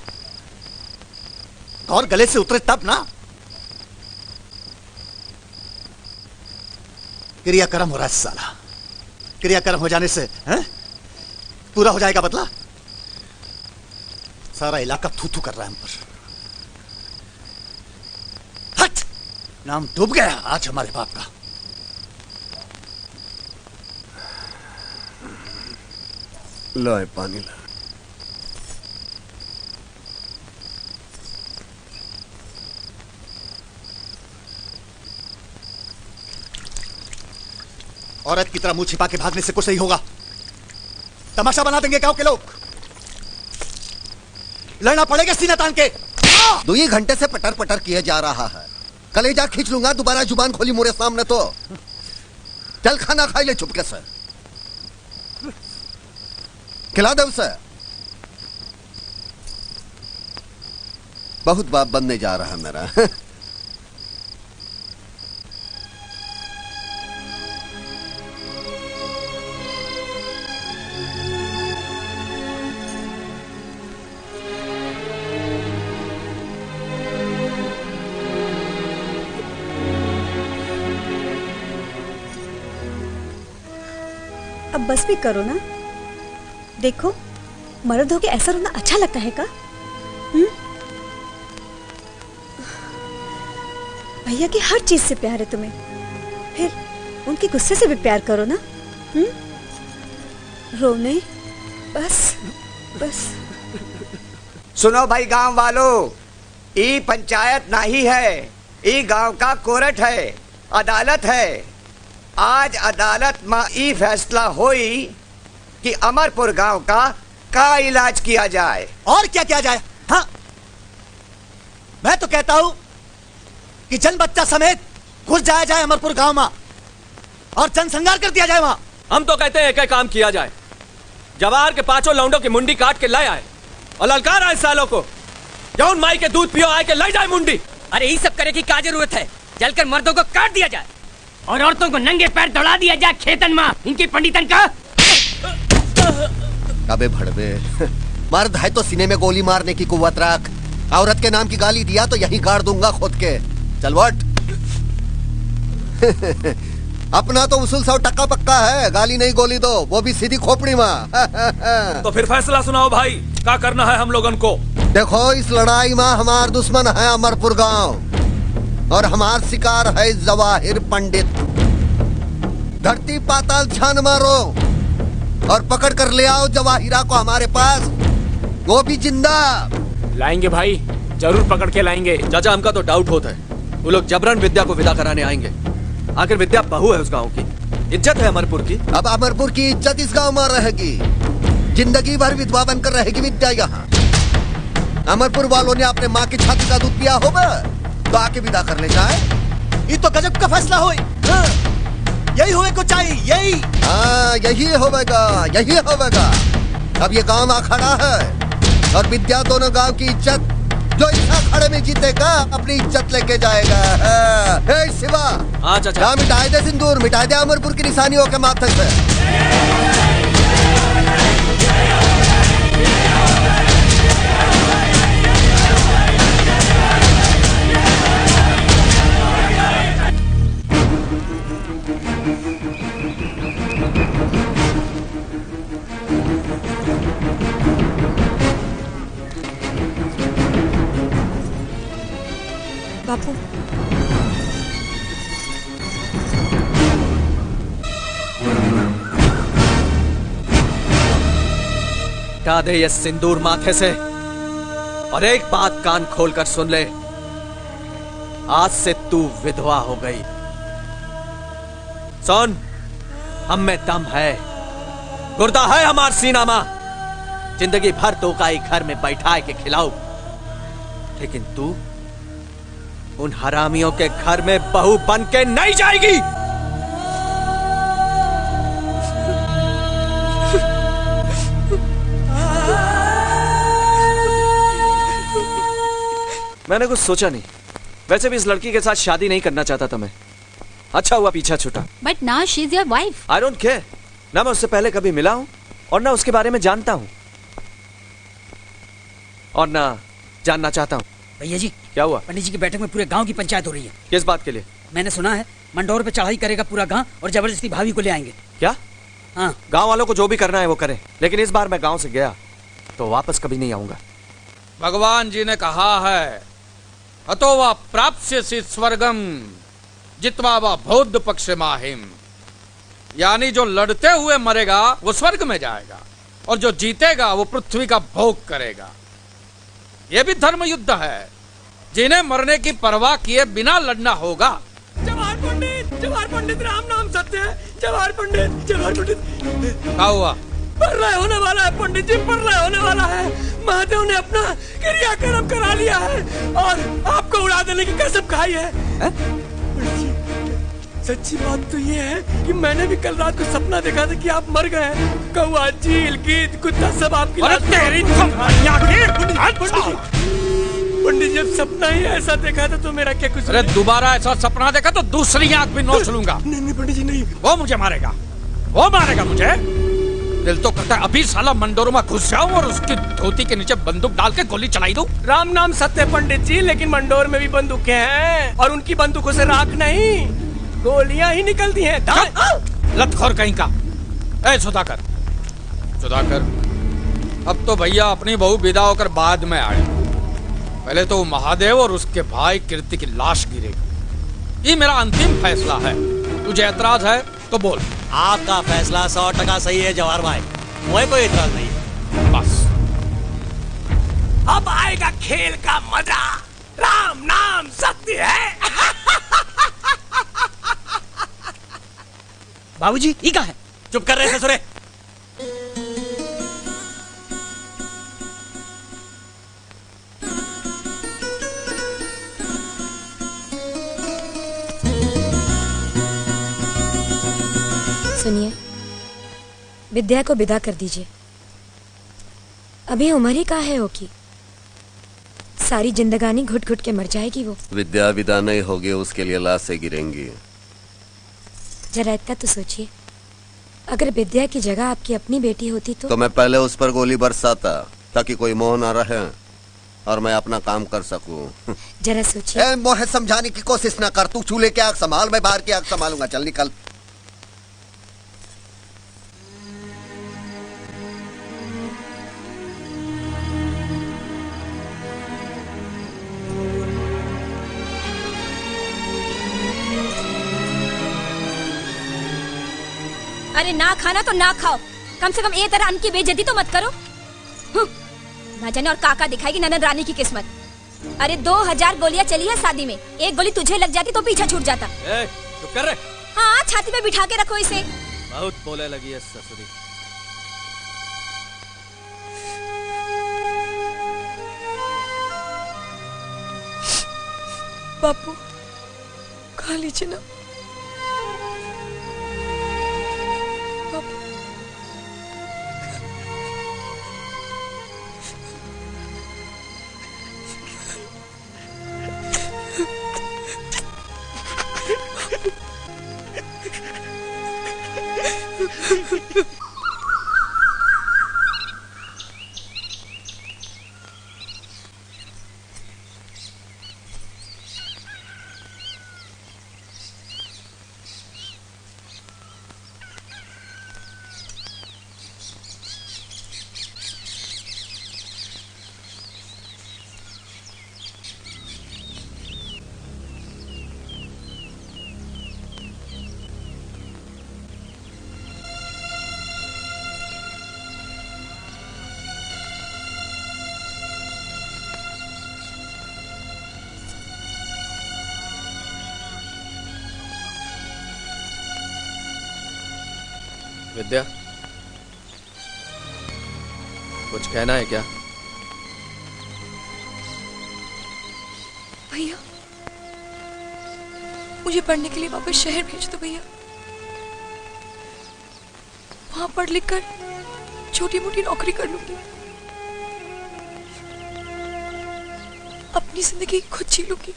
S1: और गले से उतरे तब ना। क्रियाक्रम हो रहा है साला, क्रियाक्रम हो जाने से हैं? पूरा हो जाएगा बदला। सारा इलाका थू थू कर रहा है हम पर। हट, नाम डूब गया आज हमारे बाप का।
S2: लो पानी ला।
S1: औरत की तरह मुंह छिपा के भागने से कुछ नहीं होगा, तमाशा बना देंगे गांव के लोग। लड़ना पड़ेगा सीना तान के।
S2: 2 घंटे से पटर पटर किया जा रहा है, कलेजा खींच लूंगा दोबारा जुबान खोली मोरे सामने तो। चल खाना खा ले चुपके से, खिला दे उसे। बहुत बाप बनने जा रहा है मेरा।
S17: अब बस भी करो ना। देखो, मर्द होके ऐसा रोना अच्छा लगता है का? भैया की हर चीज से प्यार है तुम्हें, फिर उनके गुस्से से भी प्यार करो ना। रोने बस बस।
S18: सुनो भाई गांव वालों, ई पंचायत नहीं है, ई गांव का कोर्ट है, अदालत है। आज अदालत में ई फैसला होई कि अमरपुर गांव का इलाज किया जाए।
S1: और क्या किया जाए? हाँ, मैं तो कहता हूं कि जन बच्चा समेत घुस जाया जाए अमरपुर गांव में और जनसंहार कर दिया जाए वहां।
S7: हम तो कहते हैं एक काम किया जाए, जवाहर के 5 लौंडों की मुंडी काट के लाए आए और ललकार आए सालों को, जौन माई के दूध पियो आए के लाई जाए मुंडी।
S6: अरे यही सब करे की क्या जरूरत है? जलकर मर्दों को काट दिया जाए और औरतों को नंगे पैर दौड़ा दिया जाए खेतन में। इनके पंडितन का
S2: अबे भड़वे, मर्द है तो सीने में गोली मारने की कुव्वत रख। औरत के नाम की गाली दिया तो यहीं गाड़ दूंगा खुद के। चल वट। अपना तो उसूल 100% पक्का है, गाली नहीं गोली दो, वो भी सीधी खोपड़ी में।
S15: तो फिर फैसला सुनाओ भाई, क्या करना है हम लोगन को?
S2: देखो, इस लड़ाई में हमार दुश्मन है अमरपुर गांव और हमार शिकार है जवाहिर पंडित। धरती पाताल छान मारो और पकड़ कर ले आओ जवाहिरा को हमारे पास, वो भी जिंदा।
S8: लाएंगे भाई, जरूर पकड़ के लाएंगे।
S7: चाचा, हमका तो डाउट होता है वो लोग जबरन विद्या को विदा कराने आएंगे। आखिर विद्या बहू है उस गांव की, इज्जत है अमरपुर की।
S2: अब अमरपुर की इज्जत इस गांव में रहेगी, जिंदगी भर विधवा बनकर रहेगी विद्या यहाँ। अमरपुर वालों ने अपने माँ की छाती का दूध पिया होगा तो आके विदा कर ले जाए।
S1: ये तो गजब का फैसला हो। हाँ, यही होवे को चाहिए, यही।
S2: हाँ, यही होगा, यही होगा। अब ये गांव आ खड़ा है और विद्या दोनों गांव की इज्जत जो इस अखाड़े में जीतेगा अपनी इज्जत लेके जाएगा। हे शिवा,
S7: चाचा,
S2: मिटाए दे सिंदूर, मिटाए दे अमरपुर की निशानियों के माथे से।
S17: बापू,
S7: हटा दे ये सिंदूर माथे से और एक बात कान खोलकर सुन ले, आज से तू विधवा हो गई। सुन, हम में दम है, गुर्दा है हमार सीना मां। जिंदगी भर तो काई घर में बैठाए के खिलाऊ, लेकिन तू उन हरामियों के घर में बहू बन के नहीं जाएगी। मैंने कुछ सोचा नहीं, वैसे भी इस लड़की के साथ शादी नहीं करना चाहता था मैं। अच्छा हुआ पीछा छूटा।
S5: But now she is your wife.
S7: I don't care. ना मैं उससे पहले कभी मिला हूं और ना उसके बारे में जानता हूं और ना जानना चाहता हूं।
S4: भैया जी,
S7: क्या हुआ?
S4: पंडित जी की बैठक में पूरे गांव की पंचायत हो रही है।
S7: किस बात के लिए?
S4: मैंने सुना है मंडोर पे चढ़ाई करेगा पूरा गांव और जबरदस्ती भाभी को ले आएंगे।
S7: क्या?
S4: हाँ।
S7: गांव वालों को जो भी करना है वो करें, लेकिन इस बार मैं गांव से गया तो वापस कभी नहीं आऊंगा।
S10: भगवान जी ने कहा है, अतो वा प्राप्स्यसि स्वर्गम जित्वा वा बौद्ध पक्ष माहिम। यानी जो लड़ते हुए मरेगा वो स्वर्ग में जाएगा और जो जीतेगा वो पृथ्वी का भोग करेगा। ये भी धर्म युद्ध है, जिन्हें मरने की परवाह किए बिना लड़ना होगा।
S3: जवाहर पंडित राम नाम सत्य है। जवाहर पंडित
S10: क्या हुआ?
S3: प्रलय होने वाला है पंडित जी, प्रलय होने वाला है। महादेव ने अपना क्रियाक्रम करा लिया है और आपको उड़ा देने की कसम खाई है। पंडित जी, सच्ची बात तो ये है कि मैंने भी कल रात को सपना देखा था कि आप मर गए। कौआ, चील, गीद, कुत्ता सब आपकी पंडित, जब सपना ही ऐसा देखा था तो मेरा क्या कुछ?
S10: अरे दोबारा ऐसा सपना देखा तो दूसरी आंख भी नोच लूंगा।
S3: नहीं पंडित जी नहीं,
S10: वो मुझे मारेगा, वो मारेगा मुझे। दिल तो करता है अभी साला मंडोर में घुस जाऊं और उसकी धोती के नीचे बंदूक डाल के गोली चलाई दूं।
S3: राम नाम सत्य पंडित जी, लेकिन मंडोर में भी बंदूकें हैं और उनकी बंदूकों से राख नहीं, गोलियां ही निकलती हैं।
S10: लतखोर कहीं का। ए सुधाकर, अब तो भैया अपनी बहू विदा होकर बाद में आए। पहले तो महादेव और उसके भाई कीर्ति की लाश गिरेगी। ये मेरा अंतिम फैसला है। तुझे एतराज है तो बोल।
S8: आपका फैसला 100% सही है जवाहर भाई, मुझे कोई एतराज नहीं है।
S10: बस
S3: अब आएगा खेल का मजा। राम नाम सत्य है।
S4: बाबूजी, ये क्या है?
S8: चुप कर रहे ससुरे।
S9: सुनिए, विद्या को विदा कर दीजिए। अभी उम्र ही कहाँ है होगी, सारी जिंदगानी घुट घुट के मर जाएगी वो।
S2: विद्या विदा नहीं होगी, उसके लिए लाशें गिरेंगी।
S9: जरा इतना तो सोचिए, अगर विद्या की जगह आपकी अपनी बेटी होती तो
S2: मैं पहले उस पर गोली बरसाता ताकि कोई मोह न रहे और मैं अपना काम कर सकूं।
S9: जरा सोचिए।
S2: मोहे समझाने की कोशिश न कर। तू चूल्हे की आग संभाल, मैं बाहर की आग संभालूंगा। चल निकल।
S9: अरे ना खाना तो ना खाओ, कम से कम ये तरह अन्न की बेइज्जती तो मत करो। ना जाने और काका दिखाएगी ननद रानी की किस्मत। अरे 2000 गोलियां चली है शादी में, एक गोली तुझे लग जाती तो पीछा छूट जाता।
S7: चुप कर रहे।
S9: हाँ, छाती पे बिठा के रखो इसे।
S7: बहुत बोले लगी है ससुरी।
S17: बापू, खा लीजिए ना।
S7: विद्या, कुछ कहना है क्या?
S19: भैया मुझे पढ़ने के लिए वापस शहर भेज दो भैया। वहां पढ़ लिख कर छोटी मोटी नौकरी कर लूंगी, अपनी जिंदगी खुद जी लूंगी।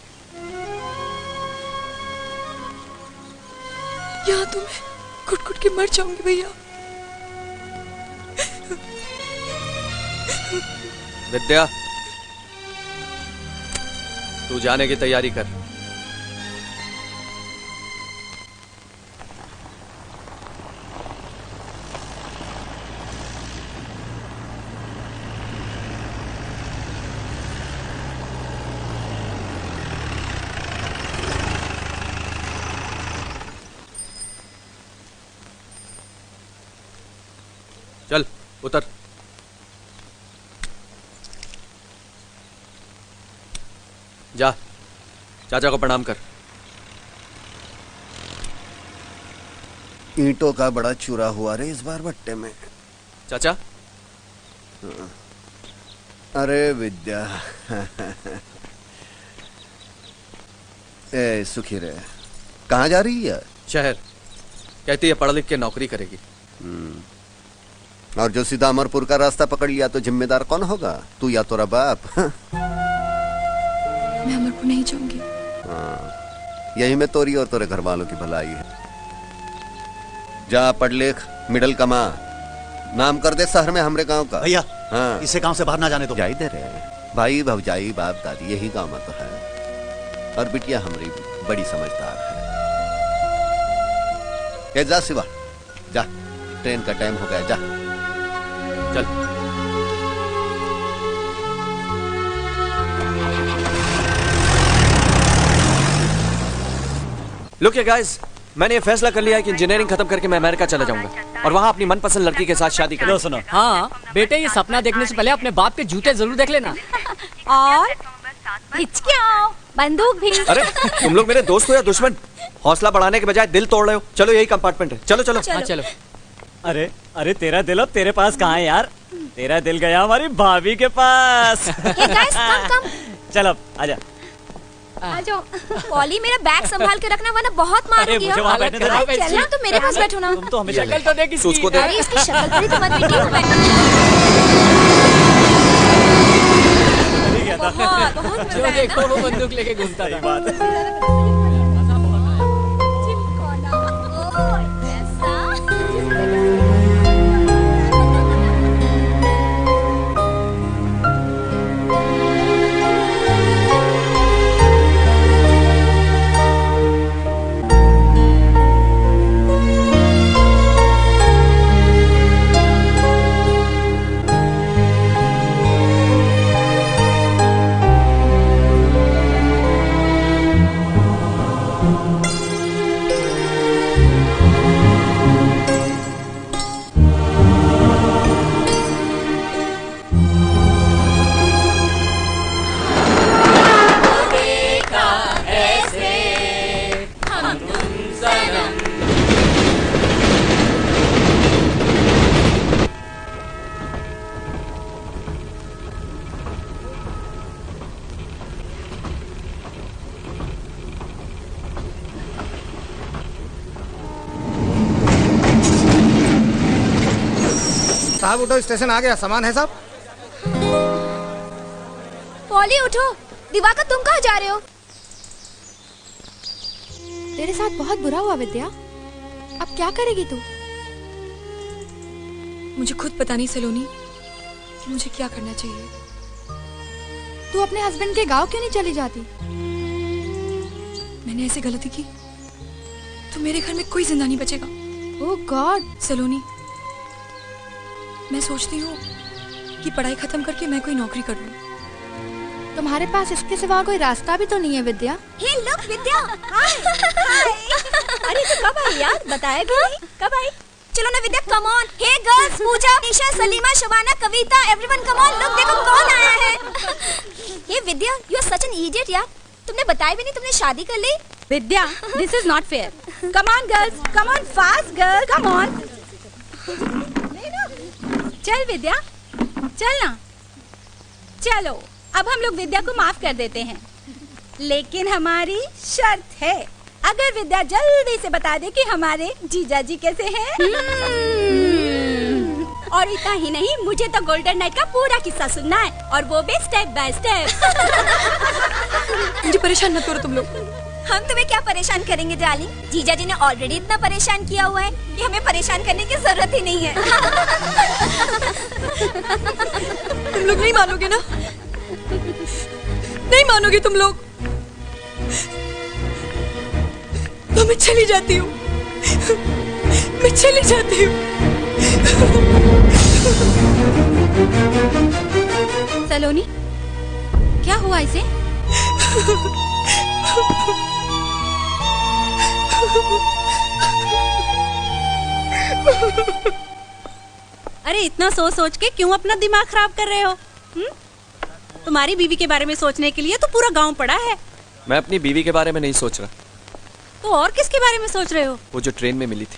S19: यहाँ तो मैं घुट घुट के मर जाऊंगी भैया।
S7: विद्या, तू जाने की तैयारी कर। चल उतर। जा, चाचा को प्रणाम कर।
S2: ईंटों का बड़ा चूरा हुआ रे इस बार भट्टे में।
S7: चाचा,
S2: अरे विद्या ए सुखी रे, कहाँ जा रही है?
S7: शहर। कहती है पढ़ लिख के नौकरी करेगी।
S2: और जो सीधा अमरपुर का रास्ता पकड़ लिया तो जिम्मेदार कौन होगा? तू या तोरा बाप?
S19: मैं अमरपुर नहीं जाऊंगी।
S2: यही में तोरी और तोरे घर वालों की भलाई है। जा पढ़ लिख, मिडल कमा, नाम कर दे शहर में हमरे गांव का।
S1: भैया,
S2: हाँ,
S1: इसे गांव से बाहर ना जाने दो।
S2: जाई दे रे, भाई भौजाई बाप दादी यही गांव में तो है। और बिटिया हमारी बड़ी समझदार है। जा शिवा, जा, ट्रेन का टाइम हो गया, जा
S7: चल। लुक ये गाइस, मैंने ये फैसला कर लिया है कि इंजीनियरिंग खत्म करके मैं अमेरिका चला जाऊंगा और वहाँ अपनी मनपसंद लड़की के साथ शादी करूंगा।
S6: सुनो, हाँ बेटे, ये सपना देखने से पहले अपने बाप के जूते जरूर देख लेना।
S9: और हिचकियाओ, बंदूक भी।
S7: अरे तुम लोग मेरे दोस्त हो या दुश्मन? हौसला बढ़ाने के बजाय दिल तोड़ रहे हो। चलो यही कंपार्टमेंट है, चलो चलो।
S8: हाँ चलो। अरे अरे तेरा दिल अब तेरे पास कहाँ है यार? तेरा दिल गया हमारी भाभी के पास। चलो आजा।
S9: आ जाओ। पॉली, मेरा बैग संभाल के रखना वरना बहुत मारूंगी। चलना तो मेरे पास बैठो ना।
S8: तुम तो हमें शक्ल तो देख इसकी।
S9: अरे इसकी शक्ल पर ही तो मत बैठिए।
S6: जो देखो वो बंदूक लेके घूमता था।
S20: साहब उठो, स्टेशन आ गया, सामान है साहब।
S9: पॉली उठो। दिवाकर, तुम कहाँ जा रहे हो?
S19: तेरे साथ बहुत बुरा हुआ विद्या, अब क्या करेगी तू? मुझे खुद पता नहीं सलोनी कि मुझे क्या करना चाहिए। तू अपने हस्बैंड के गांव क्यों नहीं चली जाती? मैंने ऐसी गलती की तो मेरे घर में कोई जिंदा नहीं बचेगा। ओह गॉड सलोनी, मैं सोचती हूँ कि पढ़ाई खत्म करके मैं कोई नौकरी कर लूं। तुम्हारे पास इसके सिवा कोई रास्ता भी तो नहीं है विद्या।
S9: हे लुक विद्या, हाय। अरे तो कब आई यार, बताया भी नहीं, कब आई? चलो ना Vidya, come on. Hey girls, Pooja, Nisha, Salima, Shabana, Kavita, everyone come on, look देखो कौन आया है। Hey Vidya, you are such an idiot यार, तुमने बताया भी नहीं तुमने शादी कर ली।
S5: Vidya, this is not fair. Come on girls, come on fast girl, come on.
S9: चल विद्या, चल ना। चलो अब हम लोग विद्या को माफ कर देते हैं, लेकिन हमारी शर्त है, अगर विद्या जल्दी से बता दे कि हमारे जीजा जी कैसे हैं। और इतना ही नहीं, मुझे तो गोल्डन नाइट का पूरा किस्सा सुनना है, और वो भी स्टेप बाय स्टेप।
S19: मुझे परेशान मत करो तुम लोग।
S9: हम तुम्हें क्या परेशान करेंगे डार्लिंग? जीजा जी ने ऑलरेडी इतना परेशान किया हुआ है कि हमें परेशान करने की जरूरत ही नहीं है।
S19: तुम लोग नहीं मानोगे ना? नहीं मानोगे तुम लोग? तो मैं चली जाती हूँ, मैं चली जाती हूँ।
S9: सलोनी, क्या हुआ इसे?
S17: अरे इतना सोच सोच के क्यों अपना दिमाग खराब कर रहे हो? तुम्हारी बीवी के बारे में सोचने के लिए तो पूरा गांव पड़ा है।
S7: मैं अपनी बीवी के बारे में नहीं सोच रहा।
S17: तो और किसके बारे में सोच रहे हो?
S7: वो जो ट्रेन में मिली थी,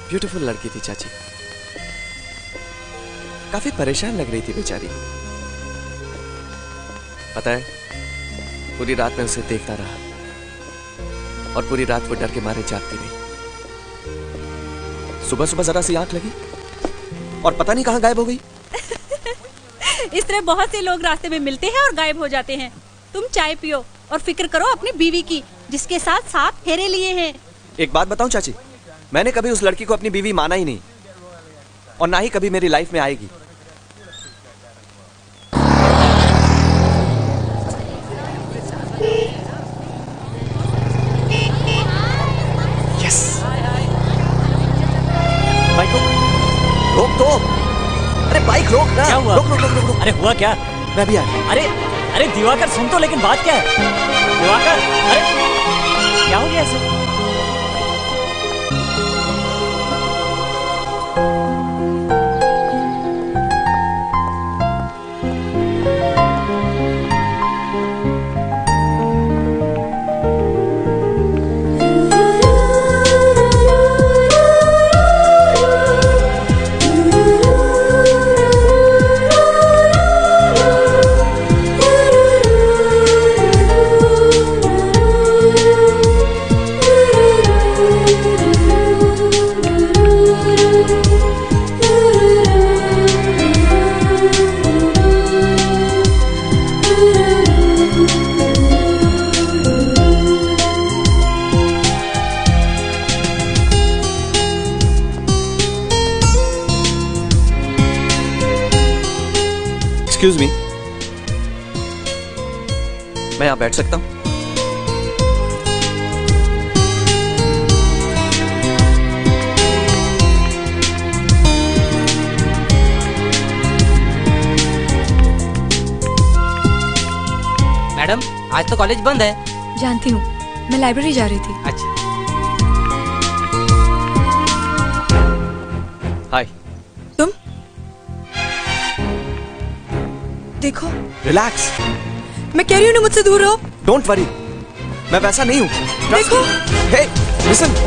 S7: ब्यूटीफुल लड़की थी चाची, काफी परेशान लग रही थी बेचारी। पता है, पूरी रात में उसे देखता रहा और पूरी रात वो डर के मारे जागती रही। सुबह सुबह जरा सी आंख लगी और पता नहीं कहां गायब हो गई।
S17: इस तरह बहुत से लोग रास्ते में मिलते हैं और गायब हो जाते हैं। तुम चाय पियो और फिक्र करो अपनी बीवी की, जिसके साथ 7 फेरे लिए हैं।
S7: एक बात बताऊं चाची, मैंने कभी उस लड़की को अपनी बीवी माना ही नहीं, और ना ही कभी मेरी लाइफ में आएगी। यस, बाइक रोक दो। अरे बाइक रोक ना।
S8: क्या हुआ?
S7: रोक रोक रोक रोक, रोक।
S8: अरे हुआ क्या?
S7: मैं भी आया।
S8: अरे अरे दिवाकर सुन तो, लेकिन बात क्या है? दिवाकर, अरे क्या हो गया ऐसे?
S7: एक्सक्यूज मी, मैं यहाँ बैठ सकता हूँ?
S6: मैडम, आज तो कॉलेज बंद है।
S19: जानती हूँ, मैं लाइब्रेरी जा रही थी।
S6: अच्छा।
S7: हाय।
S19: तुम देखो।
S7: रिलैक्स।
S19: मैं कह रही हूँ ना, मुझसे दूर रहो।
S7: डोंट वरी, मैं वैसा नहीं हूँ।
S19: देखो।
S7: हे, लिसन।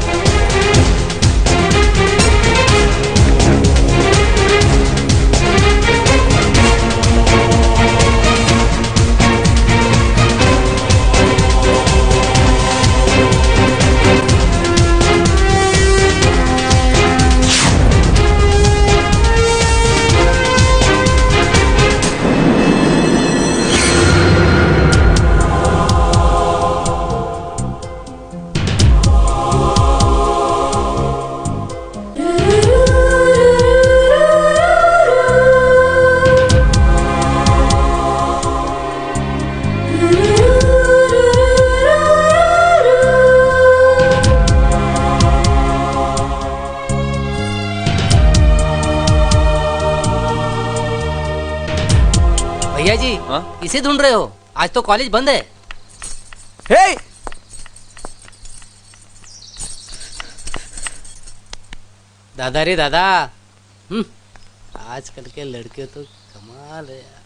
S6: भैया जी, किसे ढूंढ रहे हो? आज तो कॉलेज बंद है।
S7: हे!
S6: दादा रे दादा, आजकल के लड़के तो कमाल है यार।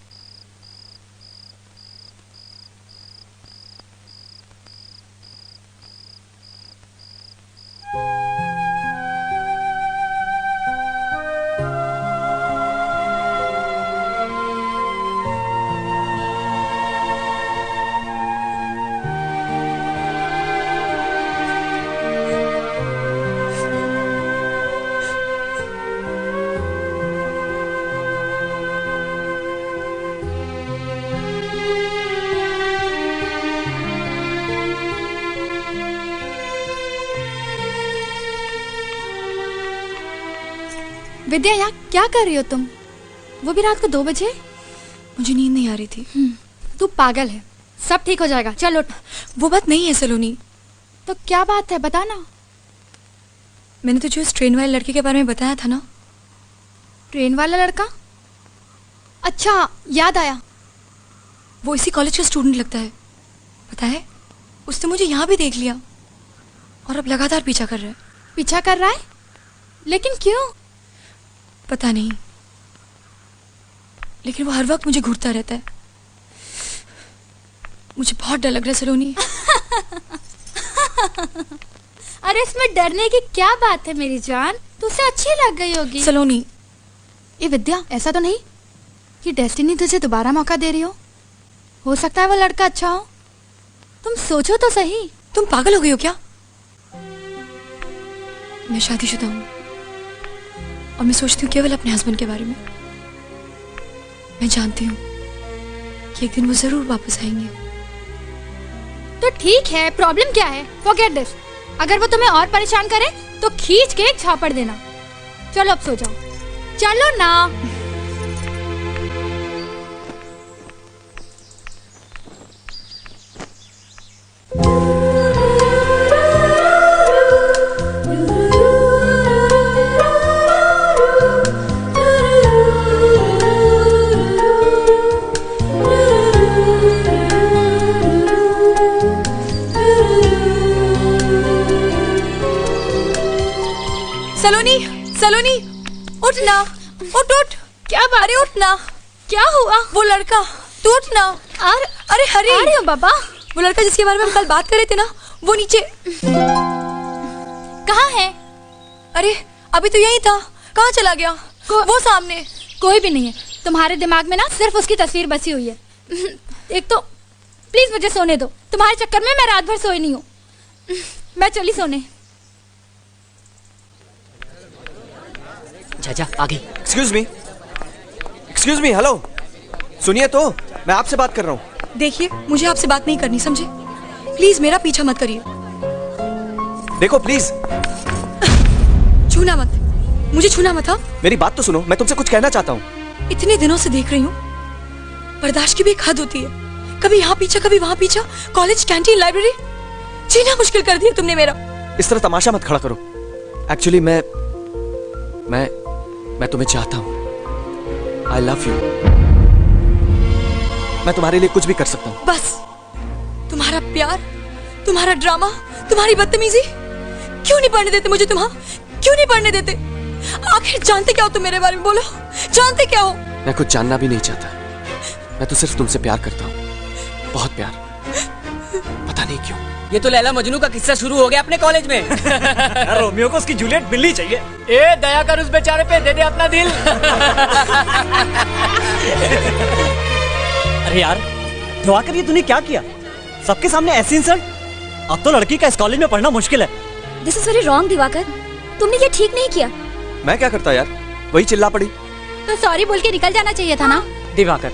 S19: विद्या यहाँ क्या कर रही हो तुम? वो भी रात को 2 बजे? मुझे नींद नहीं आ रही थी।
S17: तू पागल है, सब ठीक हो जाएगा, चल उठ।
S19: वो बात नहीं है सलोनी।
S17: तो क्या बात है, बता ना।
S19: मैंने तुझे उस ट्रेन वाले लड़के के बारे में बताया था ना।
S17: ट्रेन वाला लड़का? अच्छा, याद आया।
S19: वो इसी कॉलेज का स्टूडेंट लगता है। पता है, उसने मुझे यहाँ भी देख लिया और अब लगातार पीछा कर रहा है।
S17: पीछा कर रहा है? लेकिन क्यों?
S19: पता नहीं, लेकिन वो हर वक्त मुझे घूरता रहता है। मुझे बहुत डर लग रहा है सलोनी।
S17: अरे इसमें डरने की क्या बात है मेरी जान, तुझसे अच्छी लग गई होगी।
S19: सलोनी,
S17: ये विद्या, ऐसा तो नहीं कि डेस्टिनी तुझे दोबारा मौका दे रही हो सकता है वो लड़का अच्छा हो। तुम सोचो तो सही।
S19: तुम पागल हो गई हो क्या? मैं शादीशुदा हूँ और मैं सोचती हूँ केवल अपने हस्बैंड के बारे में। मैं जानती हूँ कि एक दिन वो जरूर वापस आएंगे।
S17: तो ठीक है, प्रॉब्लम क्या है? Forget this. अगर वो तुम्हें और परेशान करे तो खींच के एक झापड़ देना। चलो अब सो जाओ, चलो ना।
S19: सलोनी, सलोनी, उठ ना, उठ उठ। क्या बात? अरे उठ ना।
S17: क्या हुआ?
S19: वो लड़का, तू उठ ना। अरे हरी।
S17: आ रही हूँ बाबा।
S19: वो लड़का जिसके बारे में हम कल बात कर रहे थे ना, वो नीचे।
S17: कहाँ है?
S19: अरे अभी तो यही था, कहाँ चला गया? वो सामने।
S17: कोई भी नहीं है, तुम्हारे दिमाग में ना सिर्फ उसकी तस्वीर बसी हुई है। एक तो प्लीज मुझे सोने दो, तुम्हारे चक्कर में मैं रात भर सोई नहीं हूँ। मैं चली सोने।
S6: चाचा आ गई।
S7: एक्सक्यूज मी, हेलो, सुनिए तो, मैं आपसे बात कर रहा हूँ।
S19: देखिए, मुझे आपसे बात नहीं करनी, समझे? प्लीज मेरा पीछा मत करिए।
S7: देखो प्लीज।
S19: छूना मत, मुझे छूना मत। हाँ, मेरी
S7: बात तो सुनो, मैं तुमसे कुछ कहना चाहता हूँ।
S19: इतने दिनों से देख रही हूँ, बर्दाश्त की भी एक हद होती है। कभी यहाँ पीछा, कभी वहाँ पीछा, कॉलेज, कैंटीन, लाइब्रेरी, जीना मुश्किल कर दिया तुमने मेरा।
S7: इस तरह तमाशा मत खड़ा करो। एक्चुअली मैं तुम्हें चाहता हूँ। I love you। मैं तुम्हारे लिए कुछ भी कर सकता हूँ।
S19: बस तुम्हारा प्यार, तुम्हारा ड्रामा, तुम्हारी बदतमीजी, क्यों नहीं पढ़ने देते मुझे? क्यों नहीं पढ़ने देते? आखिर जानते क्या हो तुम मेरे बारे में? बोलो, जानते क्या हो?
S7: मैं कुछ जानना भी नहीं चाहता। मैं तो सिर्फ तुमसे प्यार करता हूँ, बहुत प्यार। पता नहीं क्यों।
S6: ये तो लैला मजनू का किस्सा शुरू हो गया अपने कॉलेज में।
S8: रोमियो को उसकी जूलियट मिलनी चाहिए। ए दया कर उस बेचारे पे, दे दे अपना दिल। अरे यार दिवाकर, ये तूने क्या किया? सबके सामने ऐसी इंसल्ट? अब तो लड़की का इस कॉलेज में पढ़ना मुश्किल है।
S9: This is very wrong Diwakar, तुमने ये ठीक नहीं किया।
S7: मैं क्या करता यार, वही चिल्ला पड़ी।
S17: तो सॉरी बोल के निकल जाना चाहिए था ना।
S6: दिवाकर,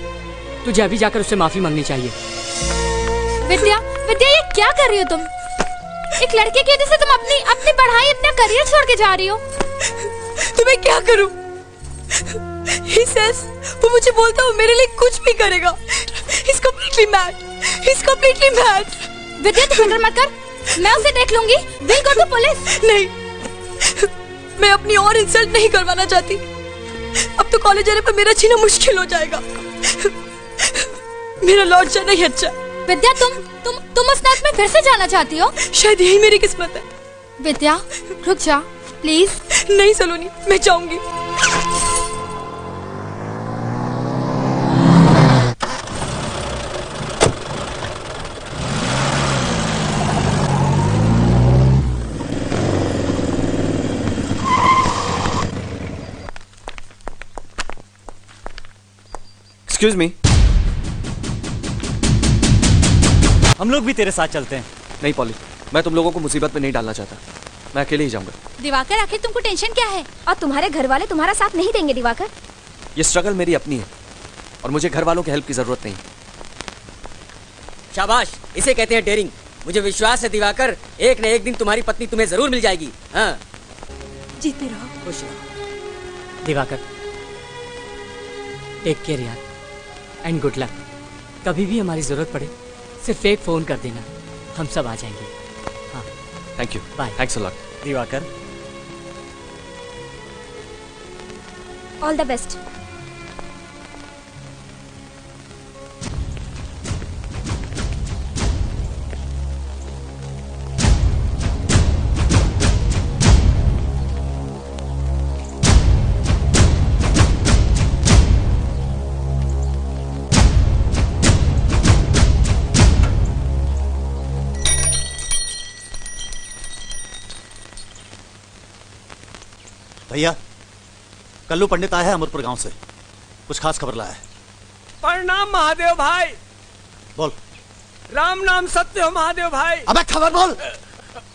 S6: तुझे अभी जाकर उससे माफी मांगनी चाहिए।
S17: विद्या, ये क्या कर रही हो तुम? एक लड़के की वजह से तुम अपनी पढ़ाई, अपना करियर छोड़ के जा रही हो।
S19: तो मैं क्या करूं? He says, वो मुझे बोलता है मेरे लिए कुछ भी करेगा। He's completely mad. He's completely mad.
S17: विद्या, तू फिक्र मत कर, मैं उसे देख लूंगी। We'll go to police।
S19: नहीं, मैं अपनी और इंसल्ट नहीं करवाना चाहती। अब तो कॉलेज जाने पर मेरा जीना मुश्किल हो जाएगा। मेरा लौट जाना ही अच्छा।
S17: विद्या, तुम उस नाच में फिर से जाना चाहती हो?
S19: शायद यही मेरी किस्मत है।
S17: विद्या रुक जा प्लीज।
S19: नहीं सलोनी, मैं जाऊंगी।
S7: Excuse me.
S8: हम लोग भी तेरे साथ चलते हैं।
S7: नहीं पॉली, मैं तुम लोगों को मुसीबत में नहीं डालना चाहता। मैं अकेले ही जाऊंगा।
S9: दिवाकर, आखिर तुमको टेंशन क्या है? और तुम्हारे घर वाले तुम्हारा साथ नहीं देंगे दिवाकर।
S7: ये स्ट्रगल मेरी अपनी है और मुझे घर वालों की हेल्प की जरूरत नहीं।
S6: शाबाश, इसे कहते हैं डेयरिंग। मुझे विश्वास है दिवाकर, एक न एक दिन तुम्हारी पत्नी तुम्हें जरूर मिल जाएगी। हाँ,
S19: जीते रहो।
S6: खुश रहो। दिवाकर, टेक केयर यार, एंड गुड लक। कभी भी हमारी जरूरत पड़े सिर्फ एक फोन कर देना, हम सब आ जाएंगे। हाँ,
S7: thank you,
S6: bye.
S7: Thanks a lot.
S8: Divakar,
S9: all the best.
S1: भैया, कल्लू पंडित आया है अमरपुर गांव से, कुछ खास खबर लाया है।
S3: प्रणाम महादेव भाई।
S1: बोल।
S3: राम नाम सत्य हो महादेव भाई।
S1: अबे खबर बोल।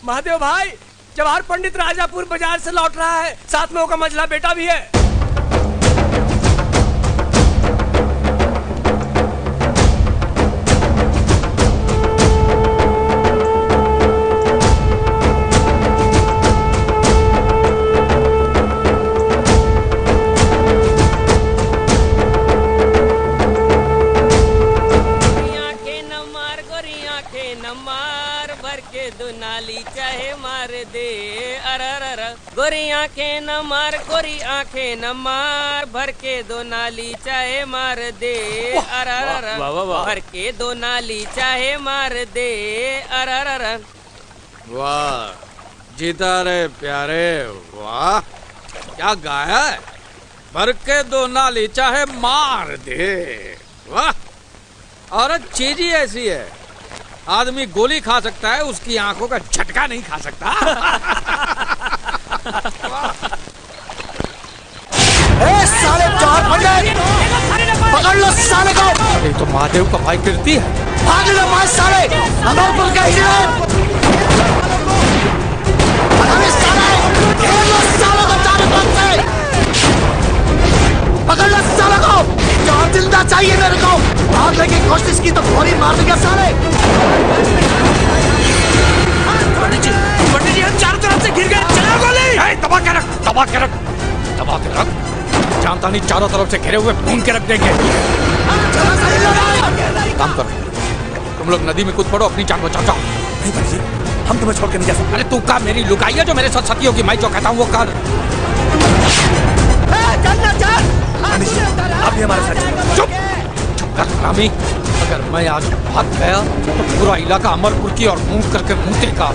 S3: महादेव भाई, जवाहर पंडित राजापुर बाजार से लौट रहा है, साथ में उसका मझला बेटा भी है।
S6: गोरी आंखें न मार, गोरी आंखें न मार, भर के दो नाली चाहे मार दे। भर के दो नाली चाहे मार दे।
S10: वाह जीता रे प्यारे, वाह क्या गाया है। भर के दो नाली चाहे मार दे, वाह। और चीज ही ऐसी है, आदमी गोली खा सकता है, उसकी आंखों का झटका नहीं खा सकता।
S1: साले चार पंडित, पकड़ लो साले को।
S10: ये तो महादेव का भाई कीर्ति है।
S1: भाग लो मार साले, अमरपुर का हीरो। पकड़ साले, घेर लो साले को चारों तरफ से। पकड़ लो साले को, चार जिंदा चाहिए मेरे को। भागने की कोशिश की तो गोली मार देगा साले।
S10: पंडित जी हम चारों तरफ से घिर गए, चला गोली। दबा के रख, दबा के रख, दबा के रख। जानता नहीं चारों तरफ से घिरे हुए भून के रख देंगे। काम करो, तुम लोग नदी में कूद पड़ो, अपनी जान बचाओ। नहीं पंडित जी, हम तुम्हें छोड़ के नहीं जा सकते। अरे तू का मेरी लुगाई है जो मेरे साथ सती होगी, मैं जो कहता हूँ वो कर।
S1: पंडित जी आप भी हमारे साथ
S10: चुप चुप कर हरामी। अगर मैं आज भाग गया तो पूरा इलाका अमरपुर की और मुंह करके मुंह देखा।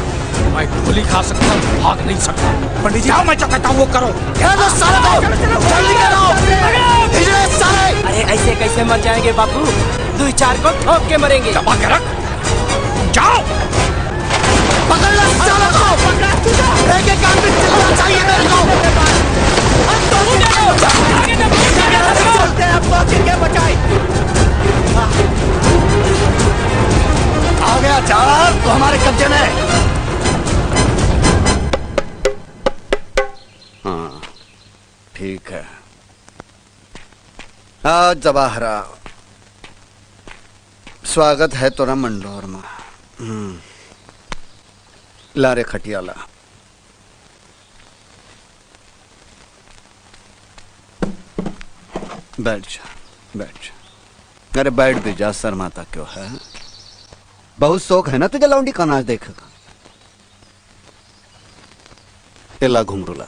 S10: मैं गोली खा सकता हूँ, भाग नहीं सकता। पंडित जी आओ, मैं जो कहता हूँ वो करो।
S1: जल्दी करो।
S6: अरे ऐसे कैसे मर जाएंगे बापू, दो चार को ठोक के मरेंगे।
S10: दबा के रख, जाओ।
S1: पकड़ लो साले को, एक एक आदमी चिल्लाना चाहिए मेरे को। चलते हैं आपको गिर बचाई। आ गया चार तो हमारे कब्जे में।
S2: हाँ ठीक है। आज जवाहरा, स्वागत है तोरा मंडोर में। लारे खटियाला। बैठ जा, बैठ जा। अरे बैठ भी जा, शर्माता क्यों है। बहुत शौक है ना तुझे लौंडी का नाच देखेगा। एला घुंघरूला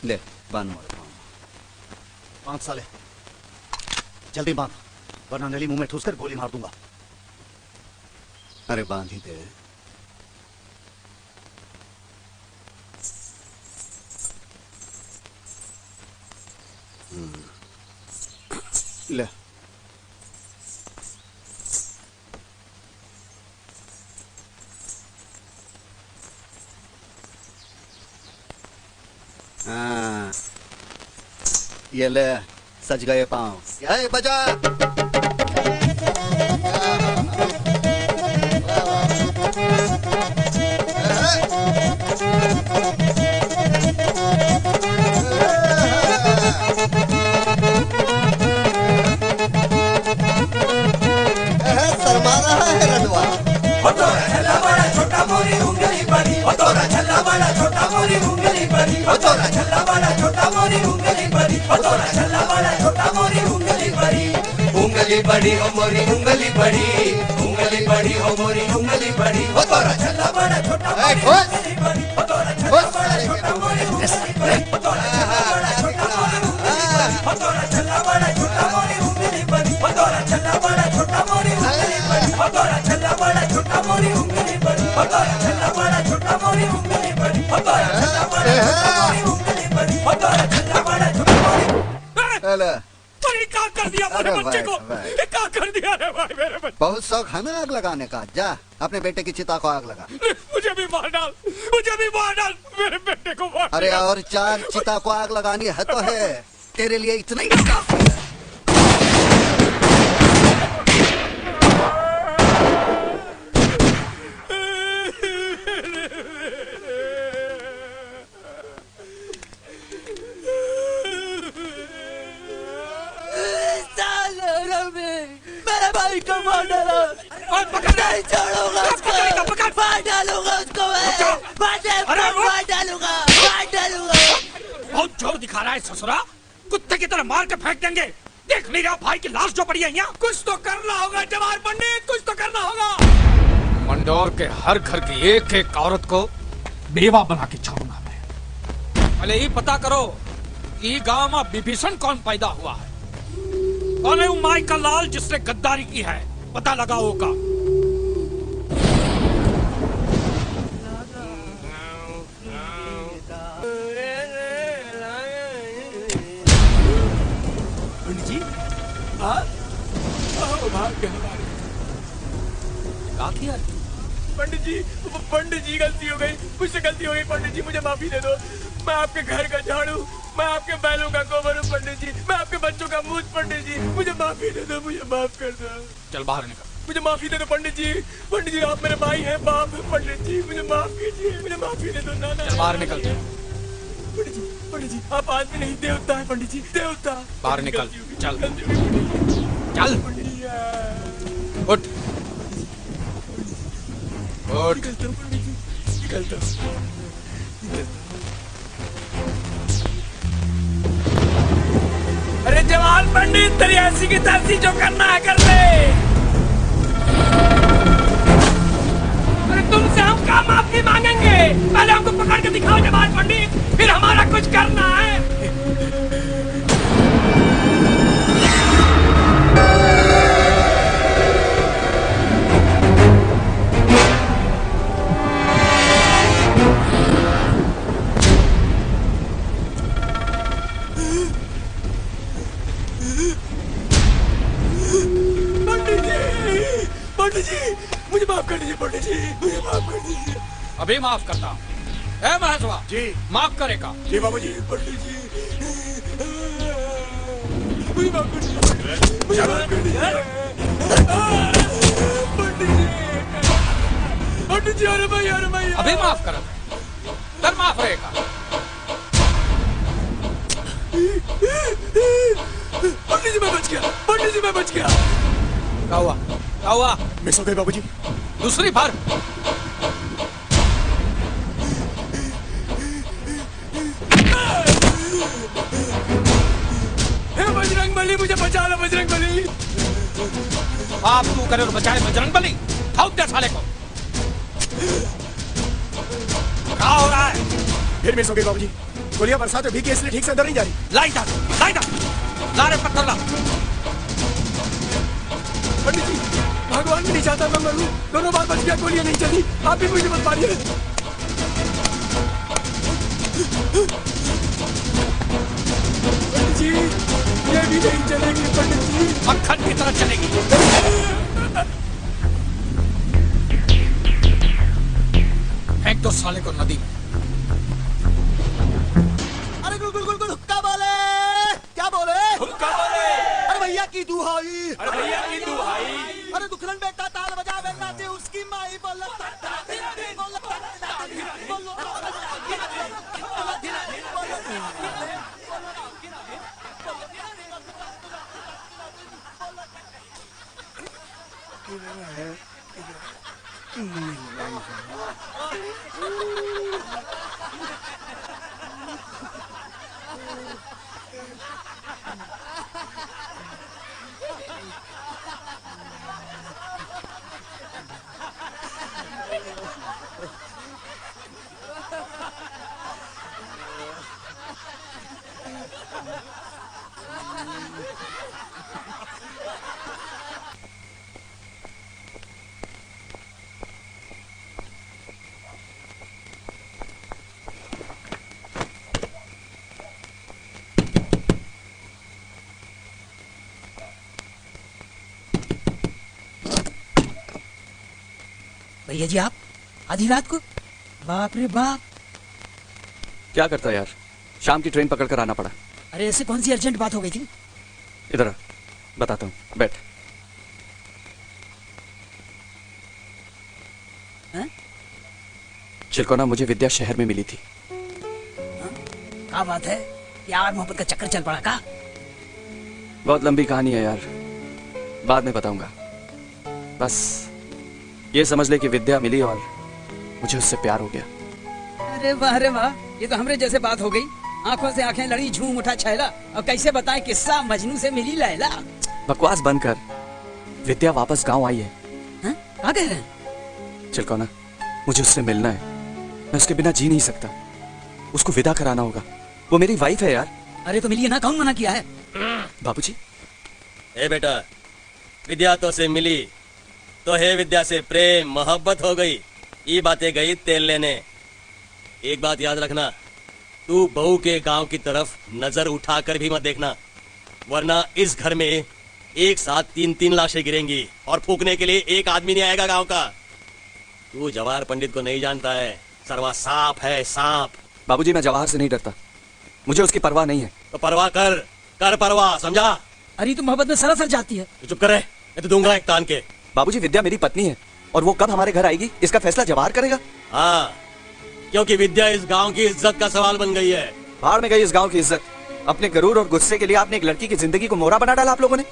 S2: ले, बांध मोड़।
S1: बांध साले, जल्दी बांध, वरना नली मुंह में ठूस कर गोली मार दूंगा।
S2: अरे बांध ही दे। ले हाँ, ये ले, सज गए पाँव। ये बजा। शर्मा रहा है रनवा।
S13: छोटा मोरी उंगली बड़ी, छोटा मोरी उंगली बड़ी।
S1: ओ तोरा छल्ला बड़ा छोटा मोरी उंगली बड़ी, ओ तोरा छल्ला बड़ा छोटा मोरी उंगली बड़ी, उंगली बड़ी हो मोरी उंगली बड़ी, उंगली बड़ी हो मोरी उंगली बड़ी, ओ तोरा छल्ला बड़ा छोटा मोरी उंगली बड़ी, ओ तोरा छल्ला बड़ा छोटा मोरी उंगली बड़ी, ओ तोरा छल्ला बड़ा छोटा मोरी उंगली बड़ी, ओ तोरा छल्ला बड़ा छोटा मोरी उंगली बड़ी, ओ तोरा छल्ला बड़ा छोटा मोरी उंगली बड़ी, ओ तोरा छल्ला बड़ा छोटा मोरी उंगली बड़ी, ओ तोरा छल्ला बड़ा छोटा मोरी उंगली बड़ी, ओ तोरा छल्ला बड़ा छोटा मोरी
S2: हेलो
S3: अरे क्या कर दिया मेरे बच्चे को, ये क्या कर दिया रे भाई मेरे बच्चे।
S2: बहुत शौक है ना आग लगाने का, जा अपने बेटे की चिता को आग लगा।
S3: मुझे भी मार डाल, मुझे भी मार डाल, मेरे बेटे को मार।
S2: अरे और 4 चिता को आग लगानी है तो है, तेरे लिए इतना ही काफी है।
S1: मेरे भाई को मार डालो, नहीं छोड़ूंगा उसको, मार डालूंगा उसको, मार डालूंगा, मार डालूंगा।
S3: बहुत जोर दिखा रहा है ससुरा, कुत्ते की तरह मार के फेंक देंगे। देख नहीं रहा भाई की लाश जो पड़ी है यहाँ। कुछ तो करना होगा जवाहर पंडित, कुछ तो करना होगा।
S10: मंडोर के हर घर की एक एक औरत को बेवा बना के छोड़ूंगा मैं। पहले ही पता करो कि गांव में विभीषण कौन पैदा हुआ है, कौन है उमाई का लाल जिसने गद्दारी की है, पता लगाओ का।
S3: पंडित जी पंडित जी गलती हो गई, मुझसे गलती हो गई। पंडित जी मुझे माफी दे दो, मैं आपके घर का झाड़ू, मैं आपके बैलों का गोबर हूँ पंडित जी, मैं आपके बच्चों का मूत पंडित जी, मुझे माफी दे दो, मुझे माफ कर दो।
S10: चल बाहर निकल।
S3: मुझे माफी दे दो पंडित जी, पंडित जी आप मेरे भाई हैं, बाप हैं पंडित जी, मुझे माफ कीजिए, मुझे माफी दे दो। ना
S10: चल बाहर निकल।
S3: पंडित जी आप आदमी नहीं देवता है पंडित जी, देवता।
S10: बाहर निकल, चल चल उठ उठ।
S3: निकलता हूँ। अरे जवान पंडित तेरी ऐसी की तैसी जो करना है कर ले। अरे तुमसे हम क्या माफी मांगेंगे, पहले हमको पकड़ के दिखाओ जवान पंडित, फिर हमारा कुछ करना है। पंडित जी मुझे माफ कर दीजिए, पंडित जी मुझे माफ कर दीजिए।
S10: अभी माफ करता हूँ। ए महेशवा जी माफ करेगा।
S3: जी बाबू जी। पंडित जी मुझे माफ कर दीजिए, मुझे माफ कर दीजिए पंडित जी। अरे भाई
S10: अभी माफ कर, कल माफ रहेगा।
S3: पंडित जी मैं बच गया, पंडित जी मैं बच गया।
S10: क्या हुआ, क्या हुआ?
S3: मिस हो गई बाबूजी।
S10: दूसरी बार
S3: बजरंगबली मुझे बचा लो, बजरंगबली।
S10: आप तू करे तो बचाए बजरंगबली। हाउ दे साले को। क्या हो रहा है?
S3: फिर मिस हो गई बाबूजी, गोलियां बरसात में भीगी इसलिए ठीक से अंदर नहीं जा रही।
S10: ला रे पत्थर ला।
S3: पंडित जी भगवान भी नहीं चाहता मैं मरूं, दोनों बार बच गया, गोलियां नहीं चली, आप भी मुझे मत मारिए। पंडित जी ये भी नहीं चलेगी पंडित जी,
S10: मक्खन की तरह चलेगी। फेंक दो साले को नदी में।
S1: अरे गुल गुल गुल गुल हुक्का बोले, क्या बोले? हुक्का बोले। अरे भैया की दुहाई, अरे भैया की दुहाई। अरे दुखरन बेटा ताल बजा बेटा ते उसकी माई बोल
S4: भैया जी आप आधी रात को? बाप रे बाप।
S7: क्या करता है यार, शाम की ट्रेन पकड़ कर आना पड़ा।
S4: अरे ऐसे कौन सी अर्जेंट बात हो गई थी?
S7: इधर आ, बताता हूँ, बैठ। चिलकोना मुझे विद्या शहर में मिली थी।
S4: क्या बात है, यार मोहब्बत का चक्कर चल पड़ा का?
S7: बहुत लंबी कहानी है यार, बाद में बताऊंगा। बस ये समझ ले कि विद्या मिली और मुझे उससे प्यार हो गया।
S4: अरे वाह, ये तो हमरे जैसे बात हो गई। आंखों से आंखें लड़ी, झूम उठा छैला। और कैसे बताएं किस्सा मजनू से मिली लैला।
S7: बकवास बंद कर, विद्या वापस गांव आई है।
S4: कहाँ कह रहे हैं?
S7: चिलकोना मुझे उससे मिलना है, मैं उसके बिना जी नहीं सकता। उसको विदा कराना होगा, वो मेरी वाइफ है यार।
S4: अरे तो मिलिए ना, कौन मना किया है?
S7: बाबूजी।
S11: ए बेटा, विद्या तो से मिली तो है विद्या से प्रेम मोहब्बत हो गई, ये बातें गई तेल लेने। एक बात याद रखना, तू बहू के गांव की तरफ नजर उठाकर भी मत देखना, वरना इस घर में एक साथ 3-3 लाशें गिरेंगी और फूकने के लिए एक आदमी नहीं आएगा गांव का। तू जवाहर पंडित को नहीं जानता है, सरवा सांप है, सांप।
S7: बाबूजी मैं जवाहर से नहीं डरता, मुझे उसकी परवाह नहीं है।
S11: तो परवाह कर परवाह, समझा?
S4: अरे तो मोहब्बत में सरासर जाती है।
S11: चुप कर, मैं तो दूंगा एक तान के।
S7: बाबूजी विद्या मेरी पत्नी है और वो कब हमारे घर आएगी इसका फैसला जवाहर करेगा।
S11: हाँ, क्योंकि विद्या इस गांव की इज्जत का सवाल बन गई है।
S7: भाड़ में गई इस गांव की इज्जत। अपने गरूर और गुस्से के लिए आपने एक लड़की की जिंदगी को मोहरा बना डाला आप लोगों ने।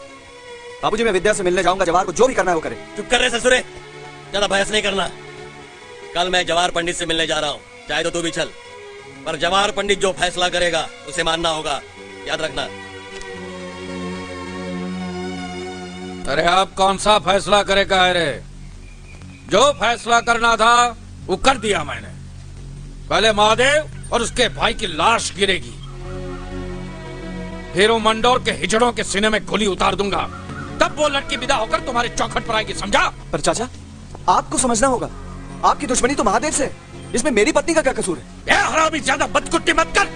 S7: बाबूजी मैं विद्या से मिलने जाऊंगा, जवाहर को जो भी करना है वो करे।
S11: चुप कर रहे ससुरे, ज्यादा बहस नहीं करना। कल मैं जवाहर पंडित से मिलने जा रहा हूँ, चाहे तो तू भी चल, पर जवाहर पंडित जो फैसला करेगा उसे मानना होगा, याद रखना।
S10: अरे आप कौन सा फैसला करेगा? अरे जो फैसला करना था वो कर दिया मैंने। पहले महादेव और उसके भाई की लाश गिरेगी, फिर वो मंडोर के हिजड़ों के सीने में गोली उतार दूंगा, तब वो लड़की विदा होकर तुम्हारे चौखट पर आएगी, समझा?
S7: पर चाचा आपको समझना होगा, आपकी दुश्मनी तो महादेव से, इसमें मेरी पत्नी का क्या कसूर है?
S10: हरामी, ज्यादा बदकुट्टी मत कर।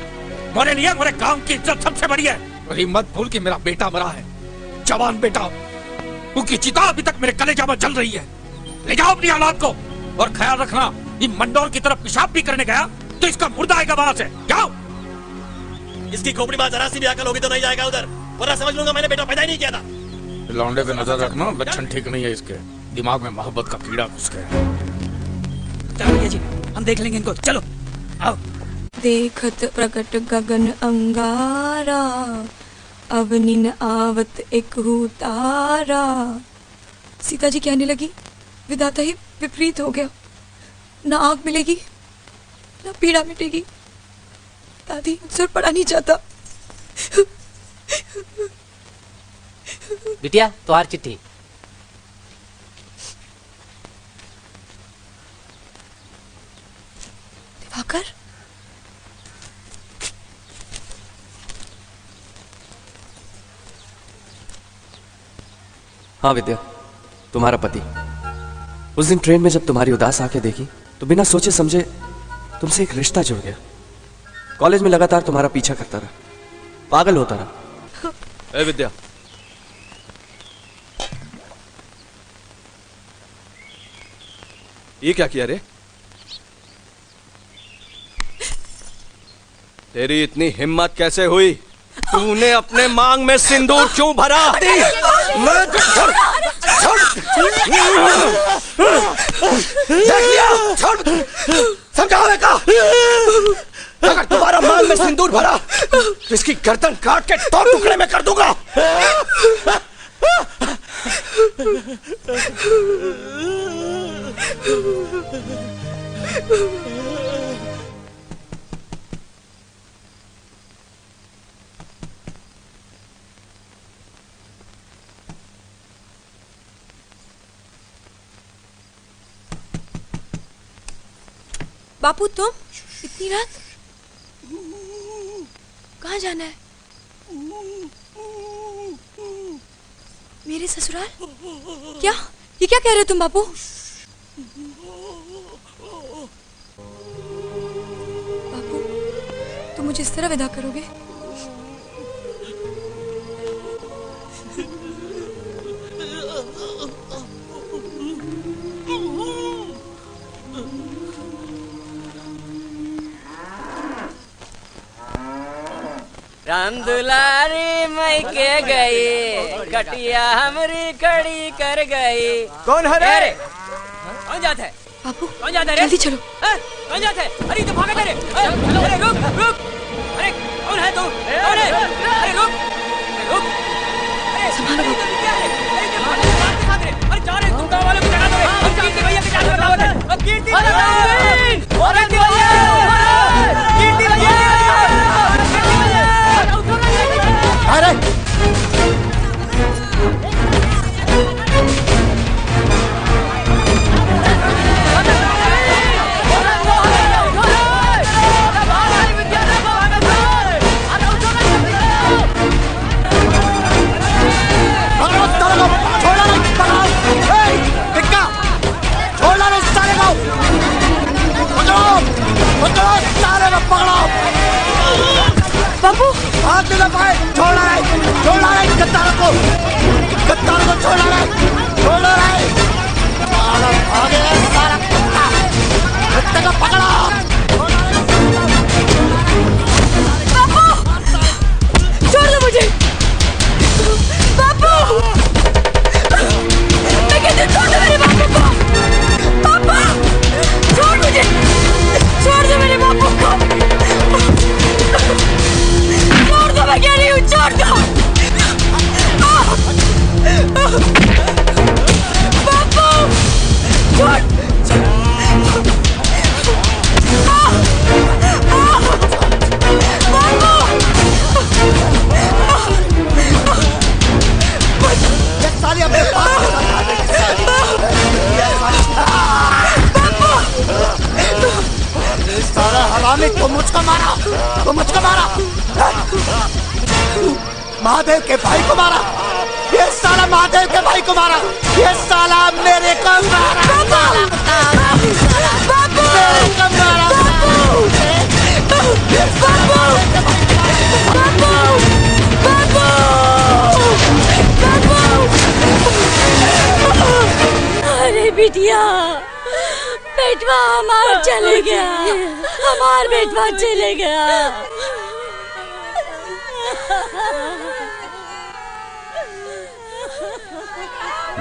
S10: मेरे लिए मेरे गांव की इज्जत सबसे बड़ी है। और ये मत भूल कि मेरा बेटा मरा है, जवान बेटा, उनकी चिता अभी तक मेरे कलेजा में जल रही है। ले जाओ अपनी औलाद को, और ख्याल रखना ये मंडोर की तरफ पेशाब भी करने गया तो इसका मुर्दा आएगा वहां से। जाओ।
S11: इसकी खोपड़ी में जरा सी भी अकल होगी तो नहीं जाएगा उधर, वरना समझ लूंगा मैंने बेटा पैदा ही नहीं किया था।
S10: लौंडे पे नजर रखना, लक्षण ठीक नहीं है इसके, दिमाग में मोहब्बत का कीड़ा घुस गया।
S4: चलो भैया जी, हम देख लेंगे इनको, चलो आओ।
S19: देखत प्रकट गगन अंगारा, अवनिन आवत एक तारा। सीता जी कहने लगी, विधाता ही विपरीत हो गया, ना आग मिलेगी ना पीड़ा मिटेगी। दादी सुर पड़ा नहीं जाता।
S6: बिटिया तुम्हार चिट्ठी।
S19: दिवाकर,
S7: हाँ विद्या, तुम्हारा पति। उस दिन ट्रेन में जब तुम्हारी उदास आंखें देखी तो बिना सोचे समझे तुमसे एक रिश्ता जुड़ गया। कॉलेज में लगातार तुम्हारा पीछा करता रहा, पागल होता रहा। ए विद्या, ये क्या किया रे? तेरी इतनी हिम्मत कैसे हुई? तूने अपने मांग में सिंदूर क्यों भरा?
S2: समझावे का, अगर तुम्हारा मांग में सिंदूर भरा तो इसकी गर्दन काट के 2 टुकड़े में कर दूंगा।
S19: बापू तुम इतनी रात कहाँ जाना है? मेरे ससुराल? क्या ये क्या कह रहे हो तुम बापू? बापू तुम मुझे इस तरह विदा करोगे?
S6: राम दुलारी मई के गई, कटिया हमरी खड़ी कर गई।
S7: कौन है रे?
S6: कौन जाता है?
S19: बापू
S6: कौन जाता है?
S19: जल्दी चलो।
S6: कौन जाता है? अरे तो भागा तेरे। अरे रुक रुक। अरे कौन है तू? कौन है? अरे रुक रुक। अरे
S19: संभालो बापू।
S6: क्या है? अरे क्या भाग रे? अरे जा रे तुम गाँव वालों को जगा दो रे। अब कीर्ति भैया के क्या कर रहा है? अब कीर्ति भैया। अरे भैया। कीर्ति भैया।
S1: अरे
S19: बापू
S1: हाथ न पाए, छोड़ा है गद्दार को छोड़ा है। आगे सारा कुत्ते को पकड़ो।
S19: बापू छोड़ दो मुझे। बापू मैं कहती हूँ छोड़ दो मेरे बापू को। पापा छोड़ मुझे, छोड़ दो मेरे बापू को। छोड़ दो, मैं कह रही हूँ छोड़ दो। बापू छोड़।
S1: ये साली अपने पास सारा हरामी, तुम मुझको मारा। महादेव के भाई को मारा। ये साला महादेव के भाई को मारा। ये साला मेरे को मारा।
S5: अरे बिटिया, बेटवा हमार चले गया, हमार बेटवा चले गया।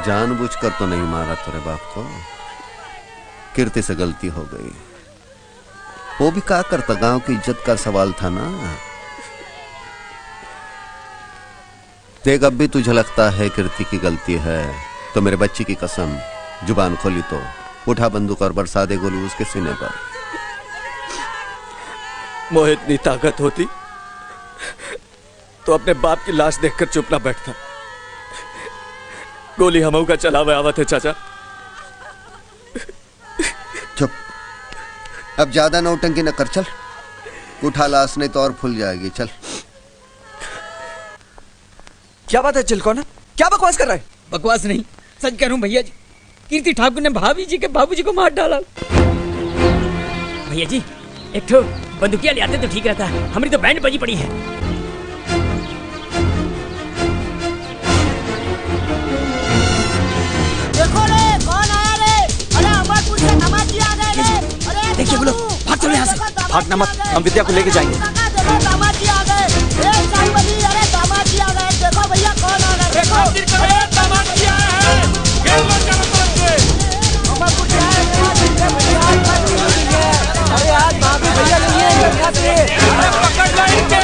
S2: जानबूझकर तो नहीं मारा तेरे बाप को, कीर्ति से गलती हो गई। वो भी क्या करता, गांव की इज्जत का सवाल था ना। देख अब भी तुझे लगता है कीर्ति की गलती है तो मेरे बच्ची की कसम, जुबान खोली तो उठा बंदूक और बरसा दे गोली उसके सीने पर।
S7: मोहे इतनी ताकत होती तो अपने बाप की लाश देखकर चुप ना बैठता। गोली हमऊ का चला हुआ आवत है चाचा।
S2: चुप, अब ज्यादा नौटंकी न कर, चल उठा लाश नहीं तो और फूल जाएगी। चल।
S7: क्या बात है चिलकोना, क्या बकवास कर रहा है?
S4: बकवास नहीं, सच कह रहा हूँ भैया जी। कीर्ति ठाकुर ने भाभी जी के बाबूजी को मार डाला। भैया जी एक तो बंदूकिया ले आते तो ठीक रहता, हमारी तो बैंड बजी पड़ी है।
S1: देखो रे, कौन आया रे? अरे अमरपुर से दामाजी आ गए रे। अरे
S7: देखिए बोलो, भाग चलो यहाँ से। भागना मत, हम विद्या को लेके जाएंगे।
S1: दामाजी आ गए। अरे दामाजी आ गए। देखो भैया कौन आ गए। दामाजी आए हैं। अमरपुर से आए हैं। अरे आज भाभी भैया नहीं है यहाँ से। अरे पकड़ लो इनके।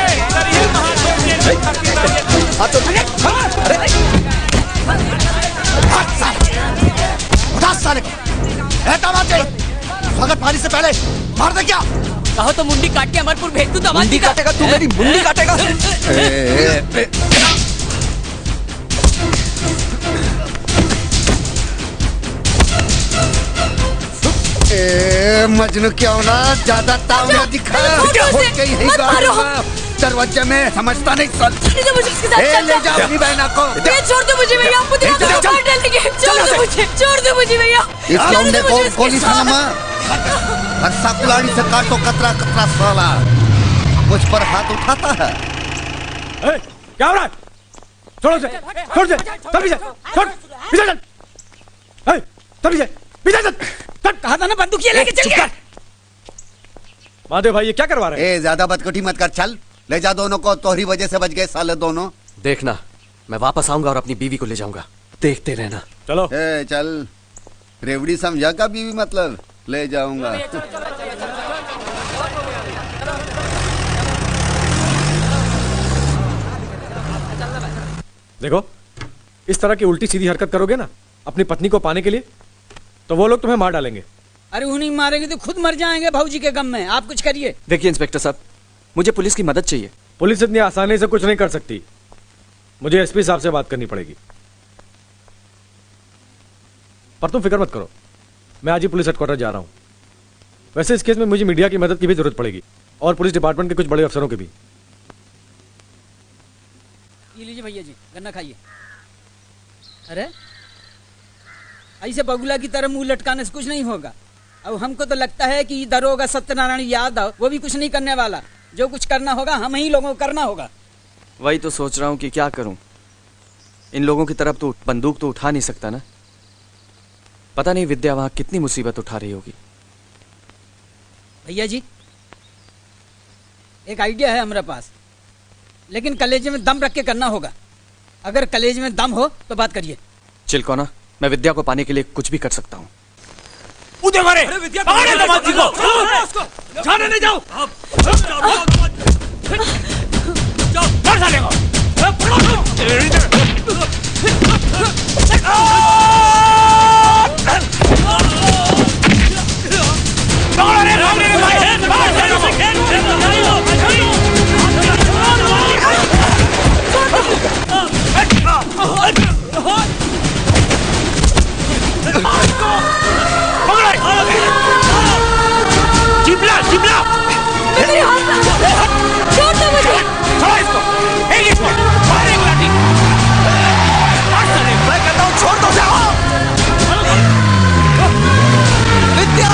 S1: स्वागत पानी से पहले मार दे क्या?
S6: कहो तो मुंडी काट के अमरपुर भेज दूं। तो
S7: मुंडी काटेगा तू, मेरी मुंडी काटेगा।
S2: मजनू क्या होना ज्यादा तावला दिखा दरवाजे में समझता नहीं सर ले जाओ अपनी बहना को
S19: छोड़ दो मुझे भैया, छोड़ दो मुझे भैया।
S2: इस लौंडे को गोली खाना हर्षा कुलाड़ी से काटो कतरा कतरा साला मुझ पर हाथ उठाता है।
S16: क्या हो रहा है? छोड़ो से, छोड़ दे, तभी से, छोड़, पीछे चल, तभी से, पीछे चल,
S4: कहा था ना बंदूकिया लेके चल गया।
S16: महादेव भाई ये क्या करवा रहे हैं?
S2: ज्यादा बदकुटी मत कर, चल ले जा दोनों को, तोहरी वजह से बच गए साले दोनों।
S7: देखना मैं वापस आऊंगा और अपनी बीवी को ले जाऊंगा, देखते रहना।
S16: चलो
S2: चल, रेवड़ी समझा का बीवी मतलब ले जाऊंगा।
S16: देखो इस तरह की उल्टी सीधी हरकत करोगे ना अपनी पत्नी को पाने के लिए तो वो लोग तुम्हें मार डालेंगे।
S4: अरे उन्हीं मारेंगे तो खुद मर जाएंगे भाऊजी के गम में, आप कुछ करिए।
S7: देखिए इंस्पेक्टर साहब, मुझे पुलिस की मदद चाहिए।
S16: पुलिस इतनी आसानी से कुछ नहीं कर सकती, मुझे एसपी साहब से बात करनी पड़ेगी। पर तुम फिक्र मत करो, मैं आज ही पुलिस हेडक्वार्टर जा रहा हूं। वैसे इस केस में मुझे मीडिया की मदद की भी जरूरत पड़ेगी और पुलिस डिपार्टमेंट के कुछ बड़े अफसरों की भी।
S4: ये लीजिए भैया जी, गन्ना खाइए। अरे ऐसे बगुला की तरह मुंह लटकाने से कुछ नहीं होगा। अब हमको तो लगता है कि दरोगा सत्यनारायण यादव वो भी कुछ नहीं करने वाला, जो कुछ करना होगा हम ही लोगों को करना होगा।
S7: वही तो सोच रहा हूँ कि क्या करूं। इन लोगों की तरफ तो बंदूक तो उठा नहीं सकता ना। पता नहीं विद्या वहां कितनी मुसीबत उठा रही होगी।
S4: भैया जी एक आइडिया है हमारे पास, लेकिन कलेजे में दम रख के करना होगा। अगर कलेजे में दम हो तो बात करिए।
S7: चिलकोना, मैं विद्या को पाने के लिए कुछ भी कर सकता हूँ।
S3: उधर मारे, पकड़े दमाद जी को, जाने नहीं जाओ, जाओ, मार साले को, चिपला चिपला
S19: छोड़ दो मुझे,
S3: छोड़ो इसको, मारे एक लाठी, मैं कहता हूँ छोड़ दो, जाओ विद्या।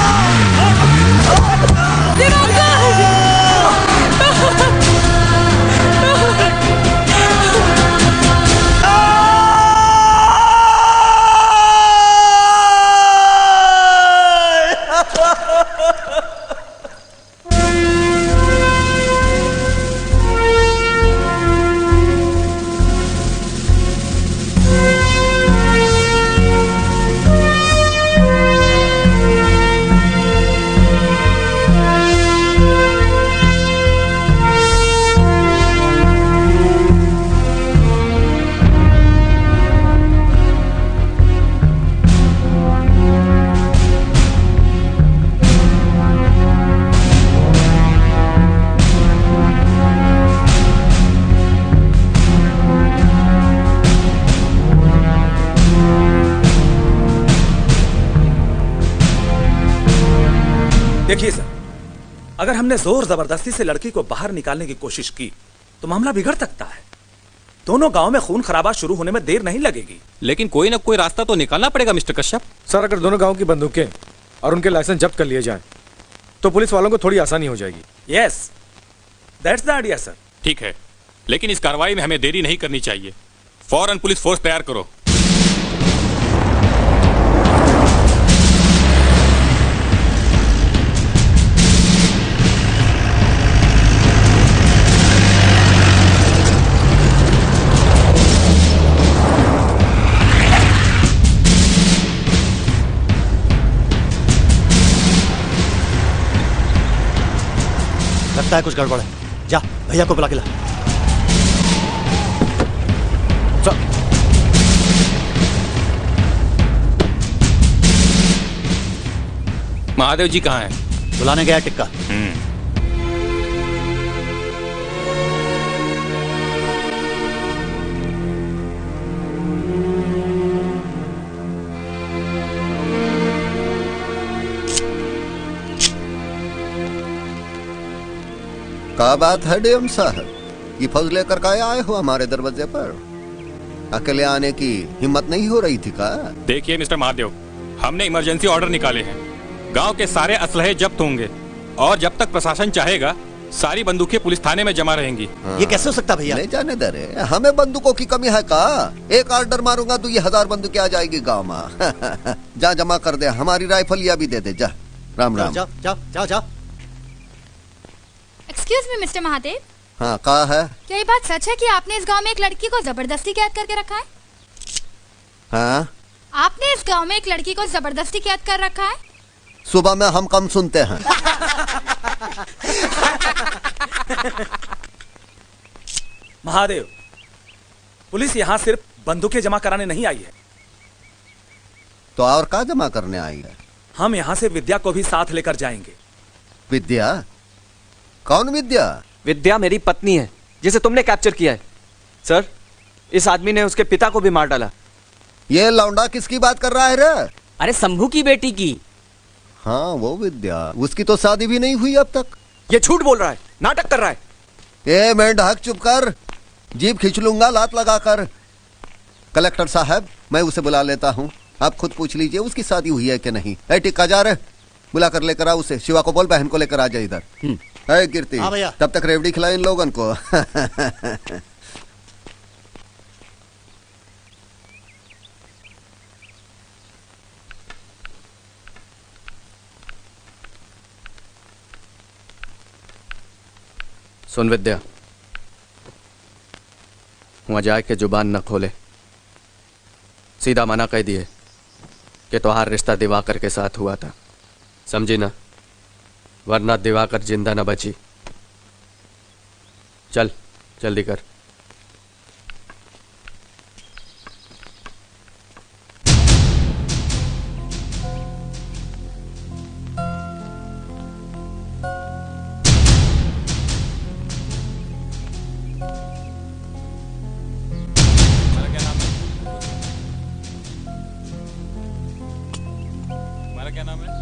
S15: देखिए सर, अगर हमने जोर जबरदस्ती से लड़की को बाहर निकालने की कोशिश की तो मामला बिगड़ सकता है। दोनों गांव में खून खराबा शुरू होने में देर नहीं लगेगी।
S20: लेकिन कोई ना कोई रास्ता तो निकालना पड़ेगा मिस्टर कश्यप।
S16: सर अगर दोनों गांव की बंदूकें और उनके लाइसेंस जब्त कर लिए जाएं तो पुलिस वालों को थोड़ी आसानी हो जाएगी।
S15: Yes, that's the idea sir.
S20: ठीक है, लेकिन इस कार्रवाई में हमें देरी नहीं करनी चाहिए। फौरन पुलिस फोर्स तैयार करो।
S1: लगता है कुछ गड़बड़ है, जा भैया को बुला के ला।
S20: महादेव जी कहाँ हैं?
S1: बुलाने गया टिक्का।
S2: क्या बात है डीएम साहब, ये फौज लेकर का आए हो हमारे दरवाजे पर? अकेले आने की हिम्मत नहीं हो रही थी का?
S20: देखिए मिस्टर महादेव, हमने इमरजेंसी ऑर्डर निकाले हैं। गांव के सारे असलहे जब्त होंगे और जब तक प्रशासन चाहेगा सारी बंदूकें पुलिस थाने में जमा रहेंगी।
S2: ये कैसे हो सकता भैया? नहीं जाने दे रहे, हमें बंदूकों की कमी है का? एक ऑर्डर मारूंगा तो ये 1000 बंदूकें आ जाएगी गांव में। जा जमा कर दे, हमारी राइफल या भी दे दे। जा राम राम।
S1: जाओ जाओ जाओ जाओ।
S17: एक्सक्यूज मी मिस्टर महादेव,
S2: हाँ कहा है?
S17: क्या ये बात सच है कि आपने इस गांव में एक लड़की को जबरदस्ती कैद करके रखा है?
S2: हाँ,
S17: आपने इस गांव में एक लड़की को जबरदस्ती कैद कर रखा है?
S2: सुबह में हम कम सुनते हैं।
S15: महादेव, पुलिस यहाँ सिर्फ बंदूकें जमा कराने नहीं आई है।
S2: तो और क्या जमा करने आई है?
S15: हम यहाँ से विद्या को भी साथ लेकर जाएंगे।
S2: विद्या? कौन विद्या?
S7: विद्या मेरी पत्नी है जिसे तुमने कैप्चर किया है। सर, इस आदमी ने उसके पिता को भी मार डाला।
S2: ये लौंडा किसकी बात कर रहा है रे?
S6: अरे शंभू की बेटी की।
S2: हाँ वो विद्या, उसकी तो शादी भी नहीं हुई अब तक।
S7: ये झूठ बोल रहा है, नाटक कर रहा है।
S2: ए मेंढक चुप कर, जीप खींच लूंगा लात लगाकर। कलेक्टर साहब, मैं उसे बुला लेता हूँ, आप खुद पूछ लीजिए उसकी शादी हुई है कि नहीं। ए टिक्का जा रहे, बुला कर लेकर आ उसे। शिवा को बोल बहन को लेकर आ जाए इधर। ए कीर्ति,
S1: हाँ भैया।
S2: तब तक रेवड़ी खिलाए इन लोगन को।
S7: सुन विद्या, वहां जाए के जुबान न खोले, सीधा मना कह दिए कि तोहार रिश्ता दिवाकर के साथ हुआ था, समझी ना? वरना दिवाकर जिंदा न बची। चल जल्दी कर।
S20: तुम्हारा क्या नाम है?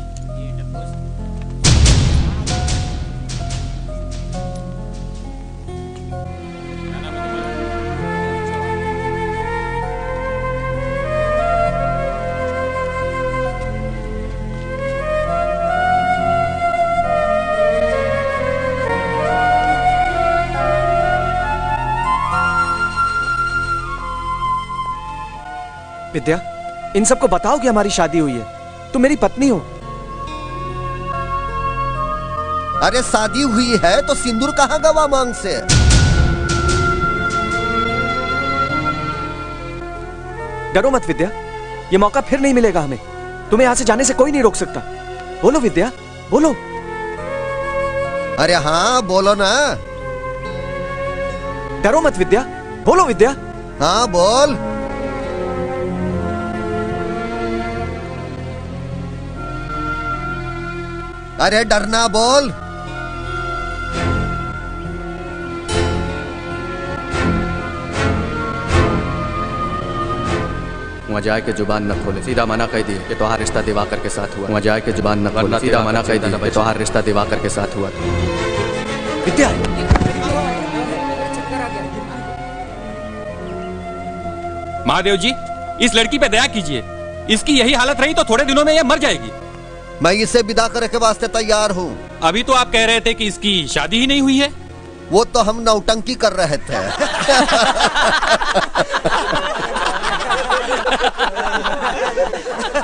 S7: विद्या, इन सबको बताओ कि हमारी शादी हुई है, तुम मेरी पत्नी हो।
S2: अरे शादी हुई है तो सिंदूर कहाँ गवा मांग से?
S7: डरो मत विद्या, ये मौका फिर नहीं मिलेगा हमें। तुम्हें यहां से जाने से कोई नहीं रोक सकता। बोलो विद्या, बोलो।
S2: अरे हाँ बोलो ना।
S7: डरो मत विद्या, बोलो विद्या।
S2: हाँ बोल। अरे डरना बोल।
S7: वहां जाए के जुबान न खोले, सीधा मना कह दिए कि तोहार रिश्ता दिवाकर के साथ हुआ। वहां जाए के जुबान न खोले, सीधा मना कह दिए कि तोहार रिश्ता दिवाकर के साथ हुआ। विद्या,
S20: महादेव जी, इस लड़की पे दया कीजिए। इसकी यही हालत रही तो थोड़े दिनों में ये मर जाएगी।
S2: मैं इसे विदा करने के वास्ते तैयार हूँ।
S20: अभी तो आप कह रहे थे कि इसकी शादी ही नहीं हुई है।
S2: वो तो हम नौटंकी कर रहे थे।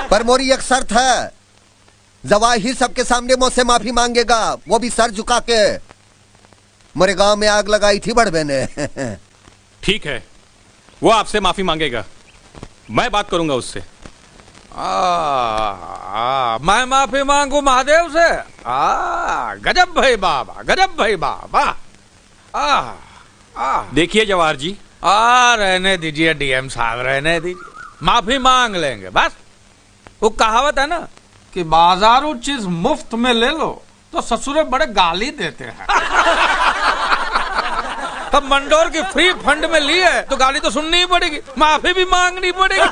S2: पर मोरी एक शर्त है, जवाहिर सबके सामने मुझसे माफी मांगेगा, वो भी सर झुका के। मेरे गांव में आग लगाई थी बड़बे ने।
S20: ठीक है, वो आपसे माफी मांगेगा, मैं बात करूंगा उससे।
S10: मैं माफी मांगू महादेव से? गजब भाई बाबा, गजब भाई बाबा।
S20: देखिए जवाहर जी,
S10: रहने दीजिए डीएम साहब, रहने दीजिए, माफी मांग लेंगे बस। वो कहावत है ना कि बाजारू चीज मुफ्त में ले लो तो ससुरे बड़े गाली देते हैं। तब मंडोर की फ्री फंड में ली है तो गाली तो सुननी ही पड़ेगी, माफी भी मांगनी पड़ेगी।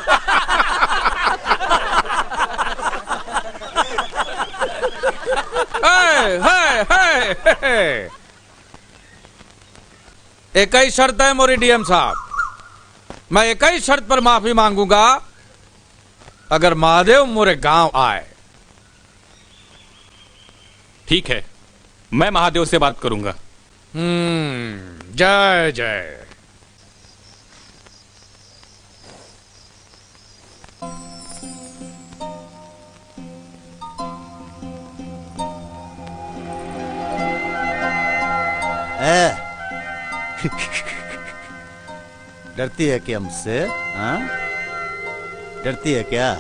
S10: एक ही शर्त है मोरी डीएम साहब, मैं एक ही शर्त पर माफी मांगूंगा, अगर महादेव मोरे गांव आए।
S20: ठीक है, मैं महादेव से बात करूंगा।
S10: जय जय।
S1: डरती है क्या मुझसे? हाँ, डरती है क्या?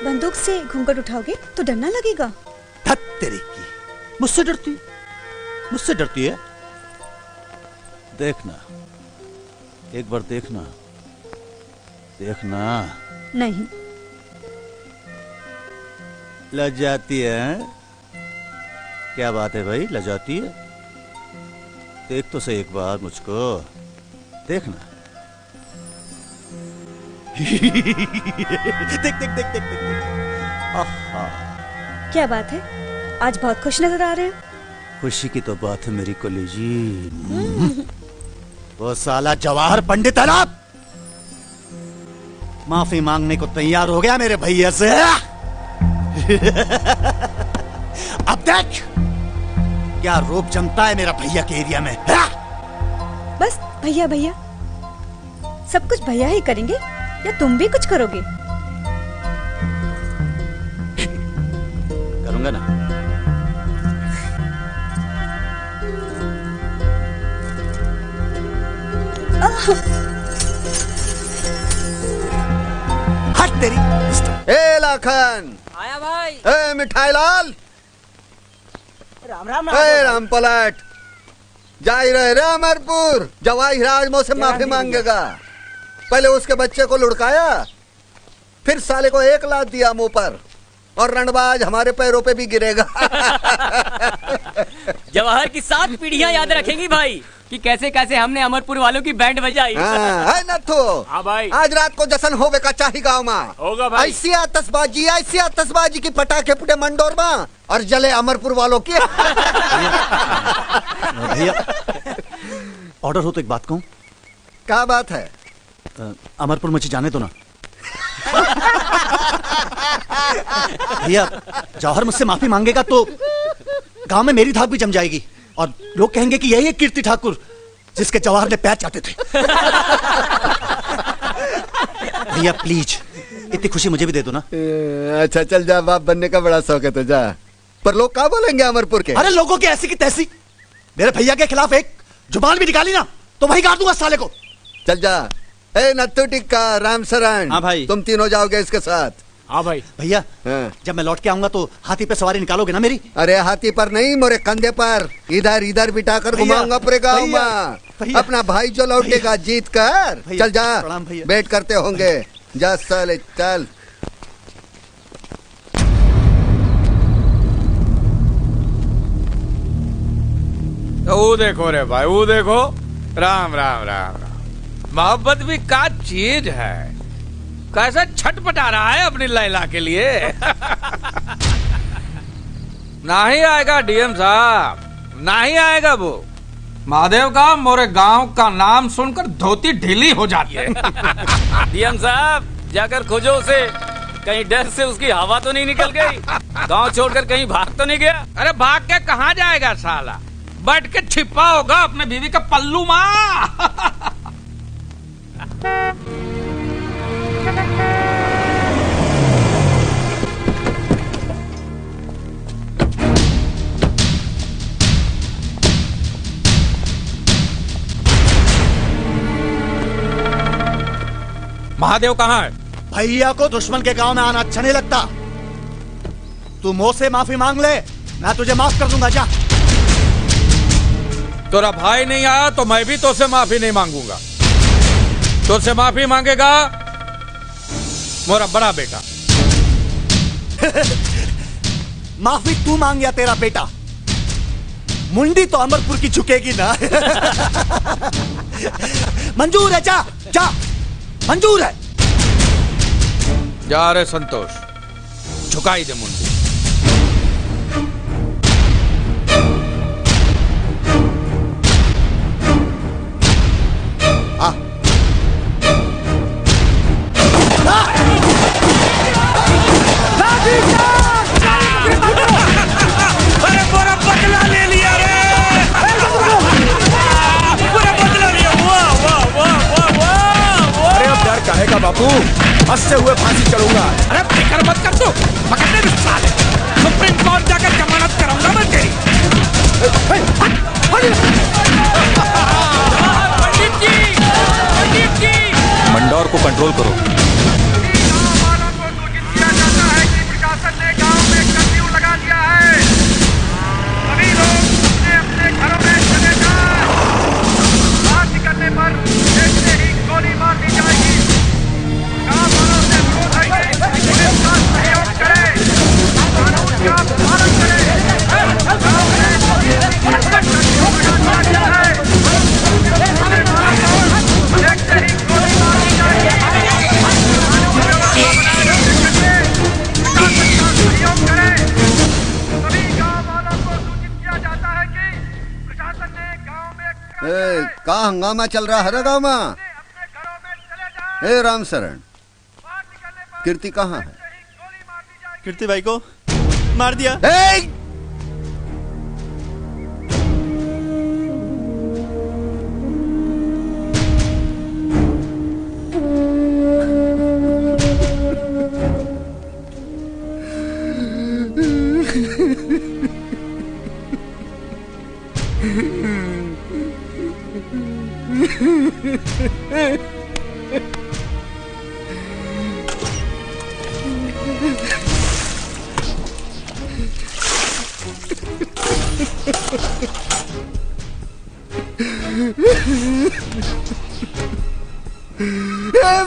S21: बंदूक से घूंघट उठाओगे तो डर ना लगेगा?
S1: धत तेरी की, मुझसे डरती? मुझसे डरती है? देखना, एक बार देखना, देखना।
S21: नहीं।
S1: लजाती है? क्या बात है भाई, लजाती है? देख तो सही एक बार मुझको, देखना। देख देख देख देख देख। आहा।
S21: क्या बात है, आज बहुत खुश नजर आ रहे हैं।
S1: खुशी की तो बात है मेरी कलेजी। वो साला जवाहर पंडित है ना, माफी मांगने को तैयार हो गया मेरे भैया से। अब देख क्या रोप जमता है मेरा भैया के एरिया में।
S21: बस भैया भैया, सब कुछ भैया ही करेंगे या तुम भी कुछ करोगे?
S1: करूंगा ना। हट तेरी।
S2: ए लाखन,
S6: आया भाई।
S2: ए मिठाई लाल,
S6: राम राम
S2: ए राम पलट, जा ही रहे रे अमरपुर। जवाई राज मो से माफी मांगेगा। पहले उसके बच्चे को लुढ़काया, फिर साले को 1 लात दिया मुंह पर, और रणबाज हमारे पैरों पे भी गिरेगा।
S6: जवाहर की 7 पीढ़ियां याद रखेंगी भाई कि कैसे कैसे हमने अमरपुर वालों की बैंड बजाई।
S2: है नथु।
S3: हाँ भाई।
S2: आज रात को जश्न होवे का चाही गाँव में।
S3: होगा भाई।
S2: ऐसी आतशबाजी की पटाखे फुटे मंडोर में, और जले अमरपुर वालों की।
S1: भैया ऑर्डर हो तो एक बात कहूं।
S2: क्या बात है?
S1: अमरपुर मुझे जाने दो ना। भैया जौहर मुझसे माफी मांगेगा तो गांव में मेरी धाक भी जम जाएगी, और लोग कहेंगे कि यही है कीर्ति ठाकुर जिसके जवाहर ने पैर चाहते थे। भैया प्लीज इतनी खुशी मुझे भी दे दो ना।
S2: अच्छा चल जा, बाप बनने का बड़ा शौक है तो जा। पर लोग क्या बोलेंगे अमरपुर के?
S1: अरे लोगों की ऐसी की तैसी, मेरे भैया के खिलाफ एक जुबान भी निकाली ना तो वही गाड़ दूंगा साले को।
S2: चल जा। ए नत्थु टिक्का, राम शरण।
S1: हाँ भाई।
S2: तुम तीनों जाओगे इसके साथ।
S3: हाँ भाई।
S1: भैया जब मैं लौट के आऊंगा तो हाथी पे सवारी निकालोगे ना मेरी?
S2: अरे हाथी पर नहीं, मोरे कंधे पर इधर इधर बिठा कर घुमाऊंगा पूरे गाँव में। अपना भाई जो लौटेगा जीत कर। चल जा, वेट करते होंगे। जा साले चल।
S10: वो देखो रे भाई, वो देखो। राम राम राम राम। मोहब्बत भी का चीज है, कैसा छटपटा रहा है अपनी लैला के लिए। नहीं आएगा डीएम साहब, नहीं आएगा वो। महादेव का मोरे गांव का नाम सुनकर धोती ढीली हो जाती है।
S8: डीएम साहब जाकर खोजो उसे, कहीं डर से उसकी हवा तो नहीं निकल गई, गांव छोड़कर कहीं भाग तो नहीं गया।
S10: अरे भाग के कहाँ जाएगा साला, बैठ के छिपा होगा अपने बीवी का पल्लू माँ। महादेव कहाँ है?
S1: भैया को दुश्मन के गांव में आना अच्छा नहीं लगता। तू मुंह से माफी मांग ले, मैं तुझे माफ कर दूंगा। जा।
S10: तेरा भाई नहीं आया तो मैं भी तुझसे माफी नहीं मांगूंगा। तुझसे माफी मांगेगा मोरा बड़ा बेटा।
S1: माफी तू मांग या तेरा बेटा, मुंडी तो अमरपुर की झुकेगी ना। मंजूर है, जा जा, मंजूर है।
S10: जा रे संतोष, झुकाई दे मुंडी।
S15: बापू, हंसते हुए फांसी चढ़ूंगा।
S10: अरे फिक्र मत कर तू, पकड़ने दे साले। सुप्रीम कोर्ट जाकर जमानत कराऊंगा मैं तेरी।
S20: पंडित जी, मंडौर को कंट्रोल करो।
S12: प्रशासन ने गांव में कर्फ्यू लगा दिया है। सभी लोग अपने अपने घरों में चले जाएं। बाहर निकलने पर देखते ही गोली मार दी जाएगी। गांव वालों से अनुरोध है कि पुलिस का सहयोग करें, कानून का पालन करें। गांव में कर्फ्यू लगा दिया गया है। देखते ही गोली मार दी जाएगी। कानून व्यवस्था बनाए रखने के लिए प्रशासन का सहयोग करें। सभी गांव वालों को सूचित किया जाता है कि प्रशासन ने गांव में
S2: का हंगामा चल रहा है गाँव में? हे राम शरण, कीर्ति कहाँ है?
S22: कीर्ति भाई को मार दिया।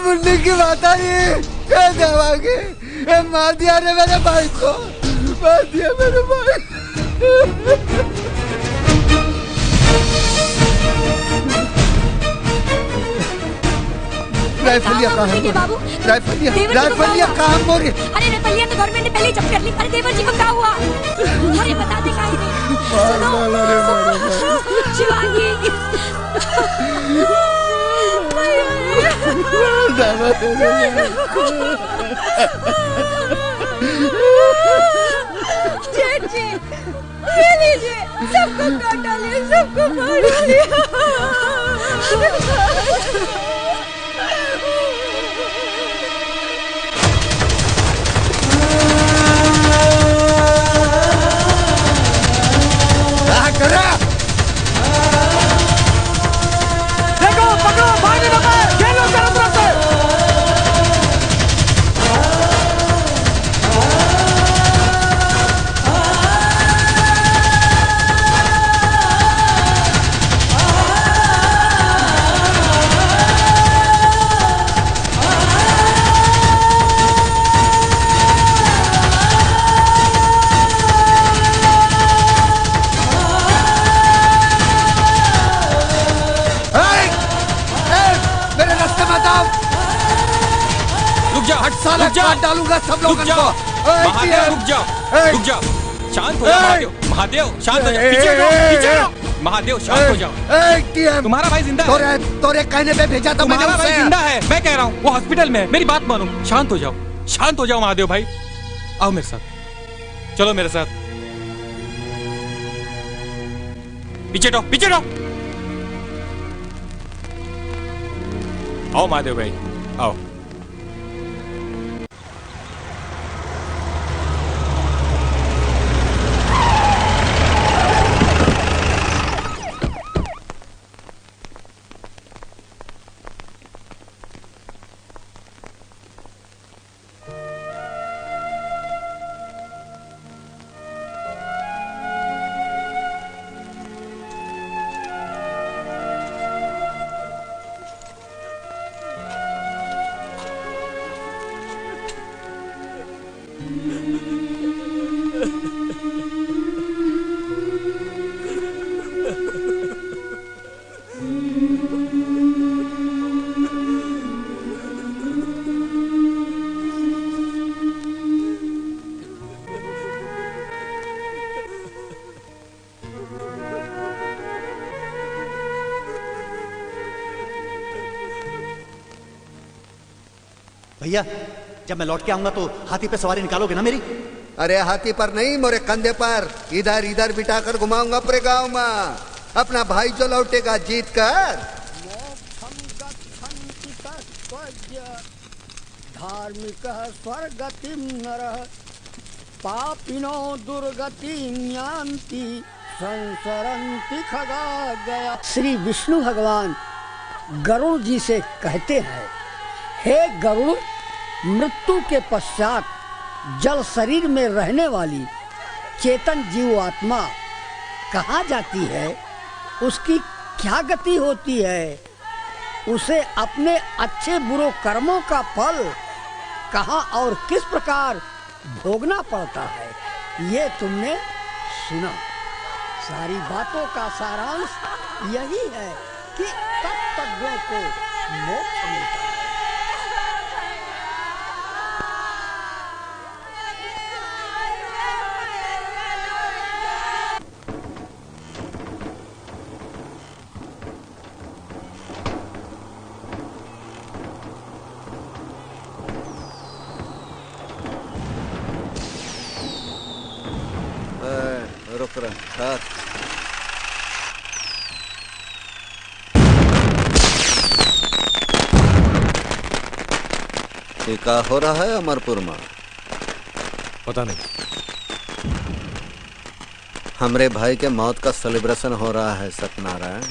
S2: मुन्नी की बात आ रही जावागे, मार दिया रे मेरे भाई को, मार दिया मेरे भाई। राइफलिया कहाँ है?
S9: बाबू,
S2: राइफलिया कहाँ मोरी?
S9: अरे राइफलिया तो गवर्नमेंट ने पहले ही जब्त कर ली। अरे देवर जी को क्या हुआ? अरे बता दे काहे नहीं? सुनो शिवांगी,
S13: जेठ जी, ये लीजिए, सबको काट डालिए, सबको मार डालिए।
S12: देखो, पकड़ो, भाई पकड़, खेलो चारों तरफ से।
S2: डालूंगा सब लोग।
S20: महादेव रुक जाओ, रुक जाओ, शांत हो जाओ। महादेव शांत हो जाओ, पीछे हटो, पीछे हटो। महादेव शांत हो जाओ। तुम्हारा भाई जिंदा है।
S2: तोरे कहने पे भेजा था मैंने।
S20: तुम्हारा भाई जिंदा है, मैं कह रहा हूँ, वो हॉस्पिटल में है। मेरी बात मानो, शांत हो जाओ, शांत हो जाओ महादेव भाई। आओ मेरे साथ, चलो मेरे साथ। पीछे हटो, पीछे हटो। आओ महादेव भाई, आओ।
S1: भैया, जब मैं लौट के आऊंगा तो हाथी पे सवारी निकालोगे ना मेरी?
S2: अरे हाथी पर नहीं, मोरे कंधे पर इधर इधर बिठाकर घुमाऊंगा पूरे गांव में। अपना भाई जो लौटेगा जीत कर।
S14: धार्मिक स्वर्गतिं नरः पापिनो दुर्गतिं यान्ति संसरन्ति खगा गया। श्री विष्णु भगवान गरुड़ जी से कहते हैं, हे गरुड़, मृत्यु के पश्चात जल शरीर में रहने वाली चेतन जीव आत्मा कहाँ जाती है, उसकी क्या गति होती है, उसे अपने अच्छे बुरे कर्मों का फल कहाँ और किस प्रकार भोगना पड़ता है, ये तुमने सुना। सारी बातों का सारांश यही है कि तत्वज्ञों को मोक्ष मिलता है।
S2: रुक रहा। ये क्या हो रहा है अमरपुर में?
S16: पता नहीं।
S2: हमरे भाई के मौत का सेलिब्रेशन हो रहा है सत्यनारायण।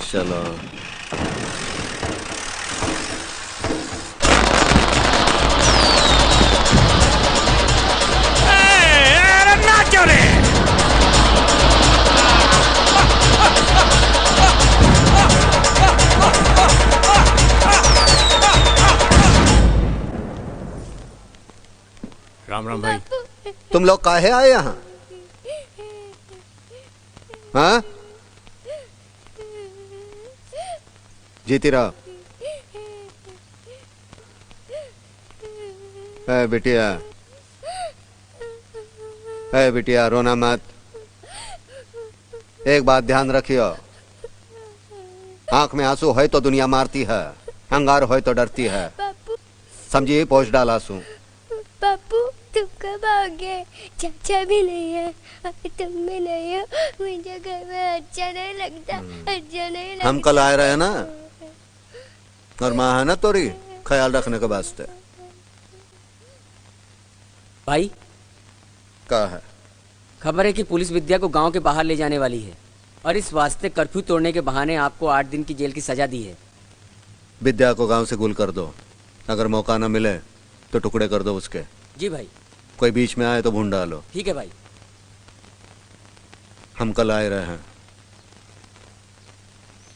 S2: चलो
S16: राम राम भाई।
S2: तुम लोग काहे आए यहाँ? हाँ? जीती रहो। बिटिया, बिटिया रोना मत। एक बात ध्यान रखियो, आंख में आंसू है तो दुनिया मारती है, अंगार है तो डरती है। समझिए, पोछ डाला सू।
S18: पापू तुम कब आओगे? चाचा भी नहीं है और तुम भी नहीं हो, मुझे घर में अच्छा नहीं लगता, अच्छा नहीं लगता।
S2: हम कल आए रहे ना, और माँ है ना तोरी ख्याल रखने के वास्ते।
S6: भाई
S2: क्या है?
S6: खबर है कि पुलिस विद्या को गांव के बाहर ले जाने वाली है और इस वास्ते कर्फ्यू तोड़ने के बहाने आपको 8 दिन की जेल की सजा दी है।
S2: विद्या को गांव से गुल कर दो, अगर मौका न मिले तो टुकड़े कर दो उसके।
S6: जी भाई।
S2: कोई बीच में आए तो भून डालो।
S6: ठीक है भाई।
S2: हम कल आए रहे हैं,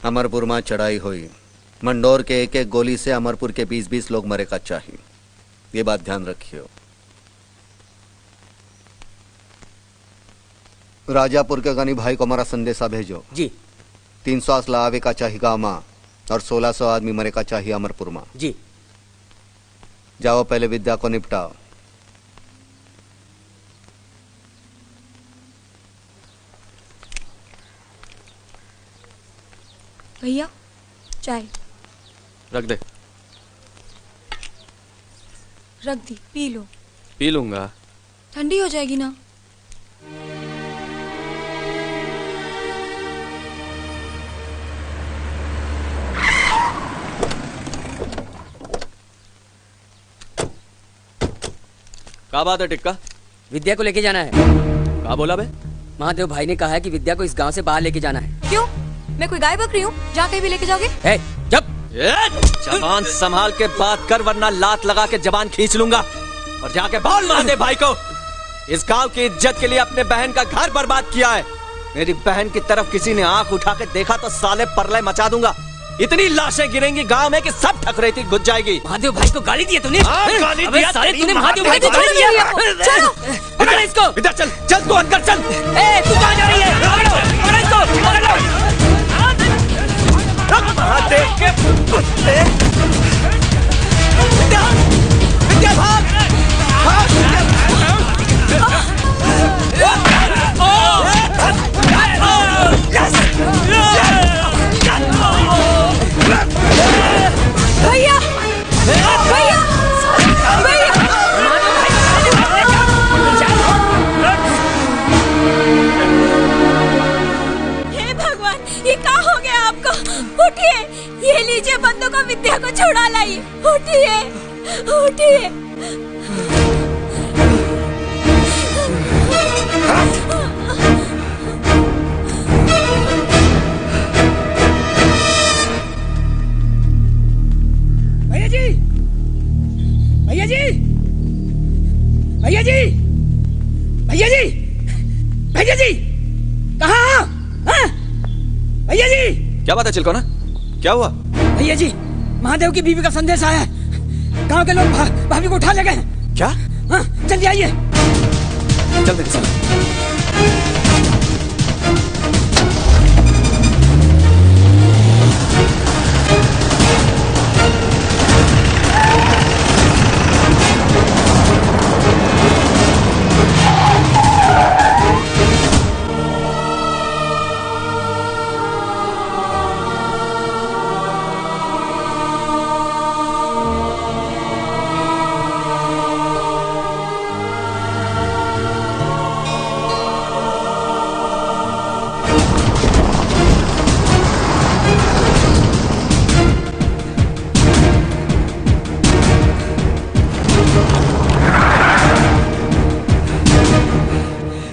S2: अमरपुर में चढ़ाई हुई, मंडोर के एक एक गोली से अमरपुर के 20-20 लोग मरे का चाहिए, ये बात ध्यान रखियो। राजापुर के गनी भाई को हमारा संदेशा भेजो।
S6: जी।
S2: 300 असला आवे का चाहिए गाँव में और 1600 आदमी मरे का चाहिए अमरपुर में।
S6: जी।
S2: जाओ पहले विद्या को निपटाओ।
S19: भैया चाय
S7: रख दे।
S19: रख दी, पी लो।
S7: पी लूंगा।
S19: ठंडी हो जाएगी ना।
S7: क्या बात है टिक्का?
S6: विद्या को लेके जाना है।
S7: क्या बोला बे?
S6: महादेव भाई ने कहा है कि विद्या को इस गांव से बाहर लेके जाना है।
S19: क्यों? मैं कोई गाय बकरी हूँ जहाँ कहीं भी लेके जाओगे?
S7: जबान संभाल के बात कर, वरना लात लगा के जबान खींच लूंगा। और जाके बोल महादेव भाई को, इस गांव की इज्जत के लिए अपने बहन का घर बर्बाद किया है। मेरी बहन की तरफ किसी ने आंख उठा के देखा तो साले परलय मचा दूंगा। इतनी लाशें गिरेंगी गांव में कि सब ठकरेती घुस जाएगी।
S6: महादेव भाई को गाली दी तूने?
S7: गाली दिया
S6: साले
S7: तेरी
S6: तूने
S7: माँ
S6: महादेव
S7: को
S6: भाई को
S7: गाली
S6: गाली
S7: दिया।
S6: दिया। चलो पकड़ इसको।
S7: इधर चल, चल तू अंदर चल।
S6: ए तू कहाँ जा रही है? पकड़ो इसको, पकड़ लो।
S7: महादेव के पुत्ते। विद्या, विद्या भाग,
S19: भैया भैया
S9: हे भगवान, ये क्या हो गया? आपको। उठिए, ये लीजिए बंदूक और विद्या को छुड़ा लाइए। उठिए, उठिए।
S4: भैया जी, भैया जी, भैया जी, भैया जी, भैया जी, कहाँ? हाँ? भैया जी,
S7: क्या बात है चिलकोना? क्या हुआ?
S4: भैया जी, महादेव की बीवी का संदेश आया है। गांव के लोग भाभी को उठा ले गए।
S7: क्या?
S4: हाँ, जल्दी आइए।
S7: चल मेरे साथ।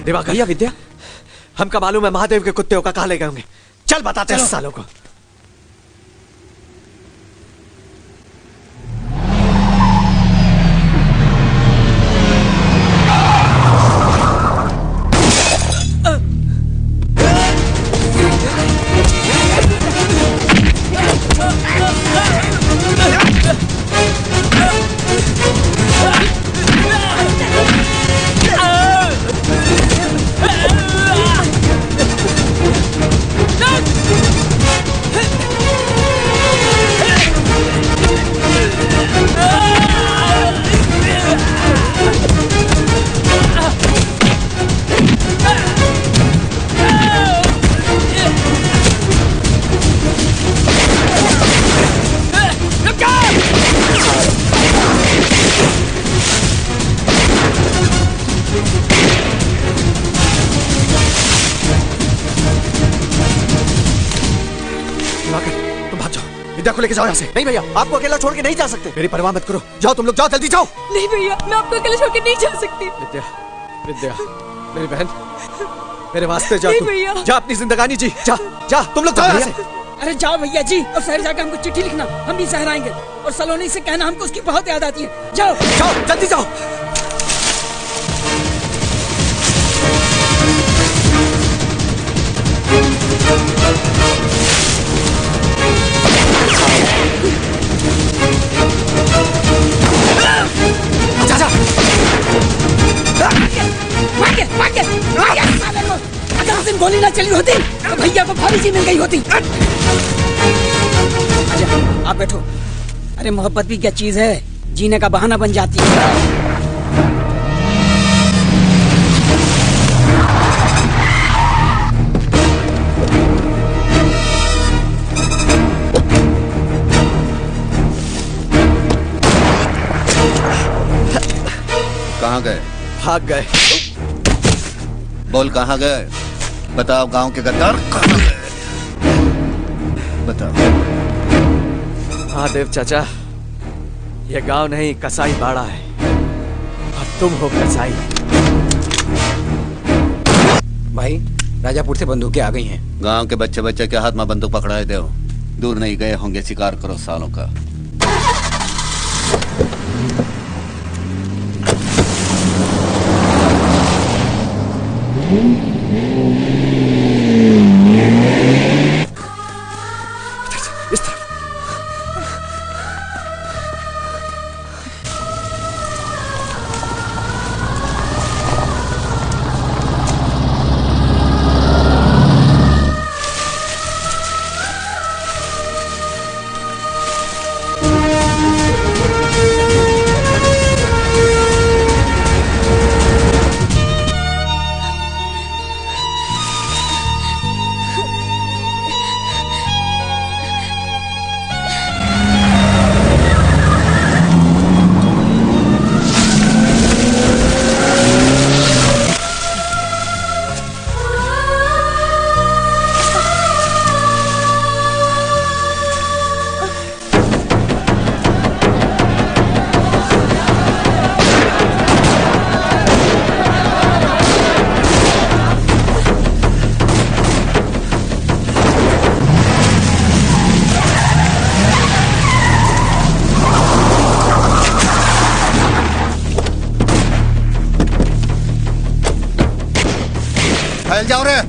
S7: दिवाकर, भैया विद्या, हमका मालूम है महादेव के कुत्ते का कहा ले गए होंगे। चल बताते हैं सालों को। विद्या को लेके जाओ यहाँ से। नहीं भैया, आपको अकेला छोड़ के नहीं जा सकते। मेरी परवाह मत करो, जाओ तुम लोग, जाओ जल्दी जाओ।
S19: नहीं भैया, मैं आपको अकेले छोड़ के नहीं जा सकती।
S7: विद्या, विद्या, मेरी बहन, मेरे वास्ते जा तू।
S19: भैया,
S7: जा अपनी जिंदगानी जी, जा जा तुम लोग जाओ यहाँ से।
S4: अरे जाओ भैया जी, और शहर जाकर हमको चिट्ठी लिखना, हम भी शहर आएंगे। और सलोनी से कहना हमको उसकी बहुत याद आती है। जाओ
S7: जाओ जल्दी जाओ।
S4: जा जा। अगर उस दिन गोली ना चली होती तो भैया को भाभी जी मिल गई होती। अच्छा आप बैठो। अरे मोहब्बत भी क्या चीज है, जीने का बहाना बन जाती है।
S2: कहाँ गए?
S7: भाग गए।
S2: बोल कहाँ गए? बताओ, गांव के गद्दार कहाँ गए? बताओ।
S7: महादेव चाचा, ये गांव नहीं कसाई बाड़ा है, और तुम हो कसाई।
S5: भाई, राजापुर से बंदूकें आ गई हैं।
S2: गांव के बच्चे बच्चे के हाथ में बंदूक पकड़ाए दो। दूर नहीं गए होंगे, शिकार करो सालों का।
S7: इस तरफ।
S2: चल जाओ रे।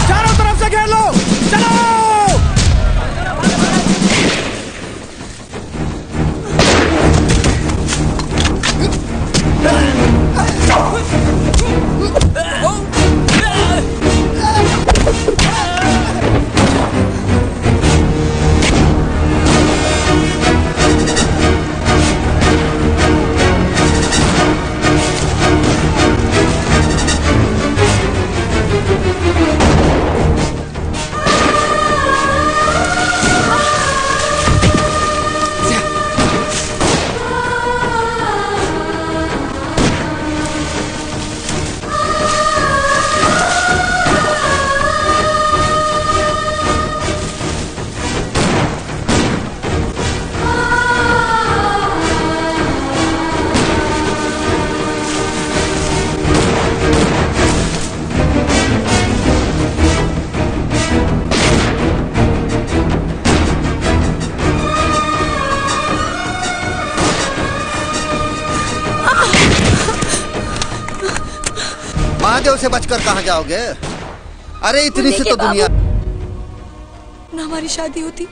S12: चारों तरफ से घेर लो, चलो।
S2: महादेव से बचकर कहाँ जाओगे? अरे इतनी सी तो दुनिया।
S19: ना हमारी शादी होती,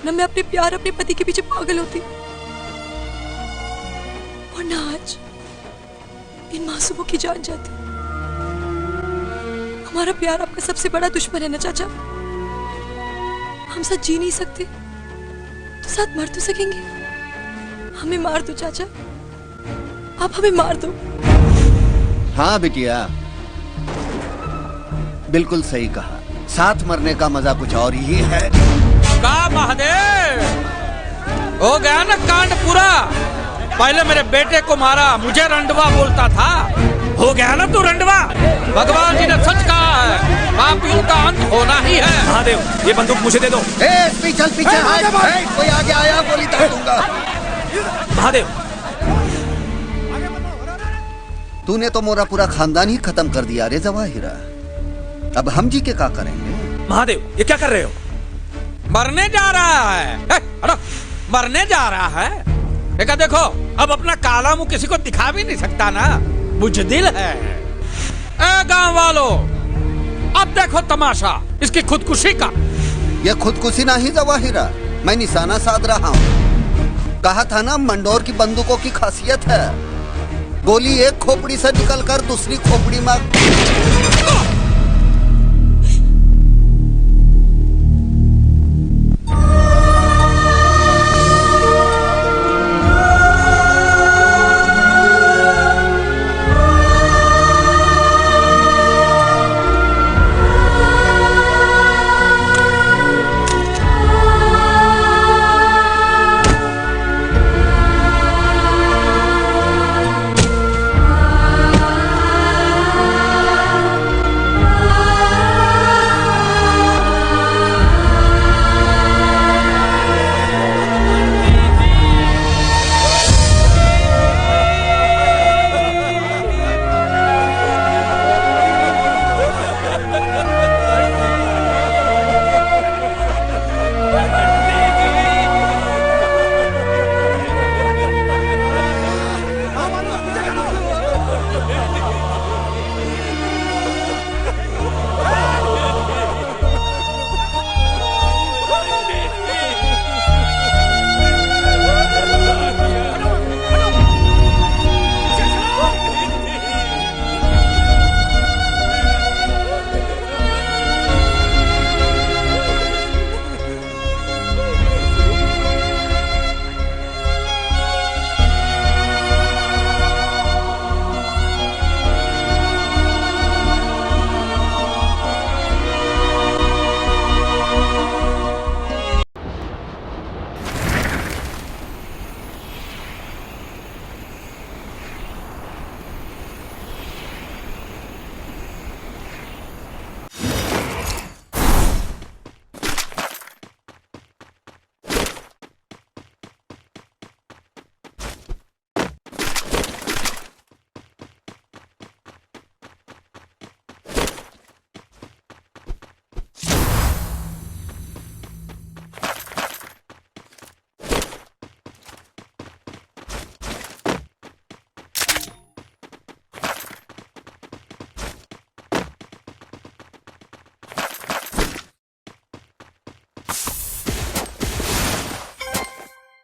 S19: न मैं अपने प्यार अपने पति के पीछे पागल होती, और ना आज इन मासूमों की जान जाती। हमारा प्यार आपका सबसे बड़ा दुश्मन है ना चाचा। हम साथ जी नहीं सकते तो साथ मर तो सकेंगे। हमें मार दो चाचा, आप हमें मार दो।
S2: हाँ बिटिया, बिल्कुल सही कहा। साथ मरने का मजा कुछ और ही है।
S10: का महादेव, हो गया ना कांड पूरा। पहले मेरे बेटे को मारा, मुझे रंडवा बोलता था। हो गया ना तू रंडवा। भगवान जी ने सच कहा है, पापियों का अंत होना ही है।
S15: महादेव, ये बंदूक मुझे दे दो।
S2: चल पीछे हट। कोई आगे आया गोली दाग दूंगा।
S15: महादेव,
S2: तूने तो मोरा पूरा खानदान ही खत्म कर दिया रे जवाहिरा। अब हम जी के क्या करेंगे?
S15: महादेव, ये क्या कर रहे हो?
S10: मरने जा रहा है। हटो, मरने जा रहा है। देखा देखो, अब अपना काला मुंह किसी को दिखा भी नहीं सकता ना, बुजदिल है। ए गांव वालों, अब देखो तमाशा इसकी खुदकुशी का।
S2: ये खुदकुशी नहीं जवाहिरा, मैं निशाना साध रहा हूँ। कहा था ना, मंडोर की बंदूकों की खासियत है, गोली एक खोपड़ी से निकलकर दूसरी खोपड़ी में।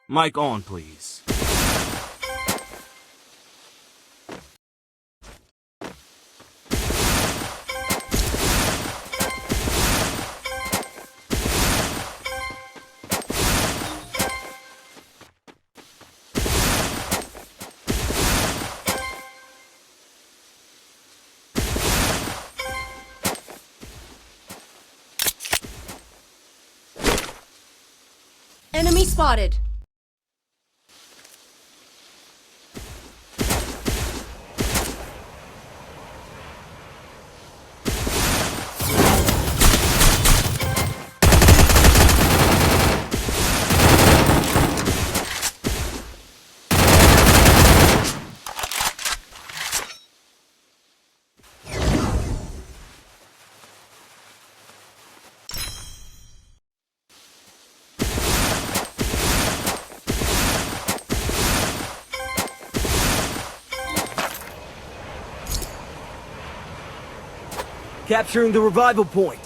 S11: Mic on, please.
S17: Enemy spotted.
S11: Capturing the revival point.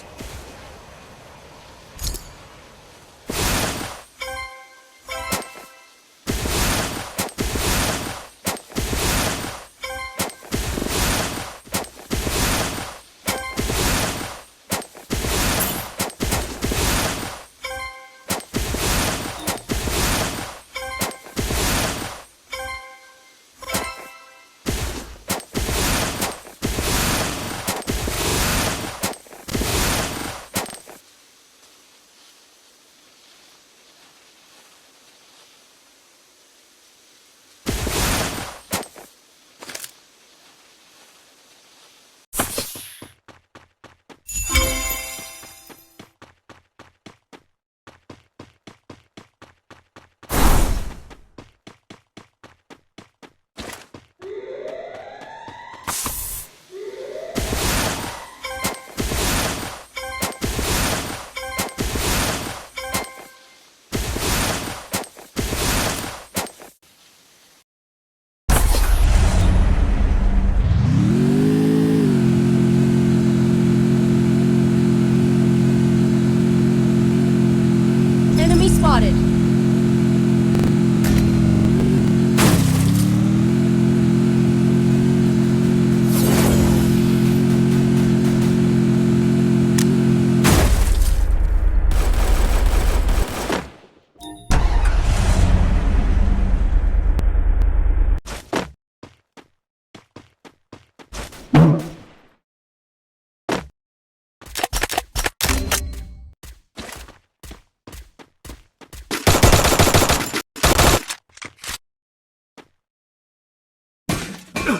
S17: Enemy spotted.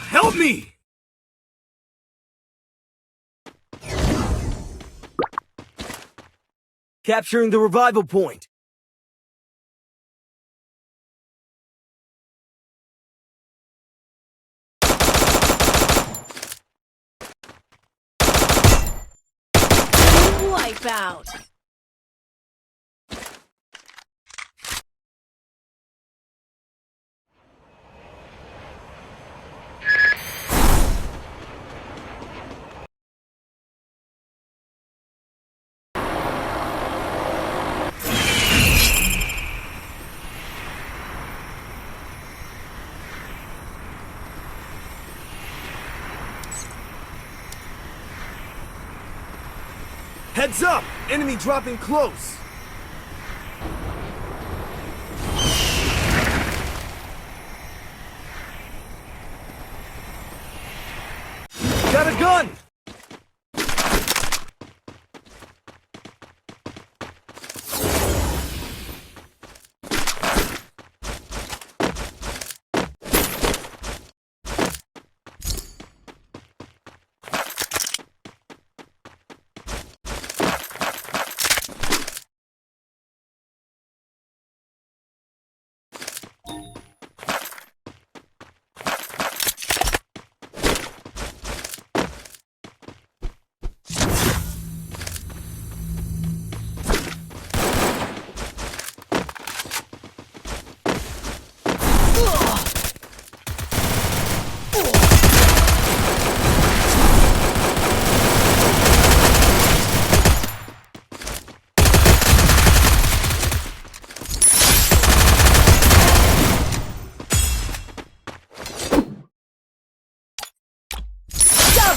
S11: Help me! Capturing the revival point.
S17: Wipeout.
S11: Heads up! Enemy dropping close! Got a gun!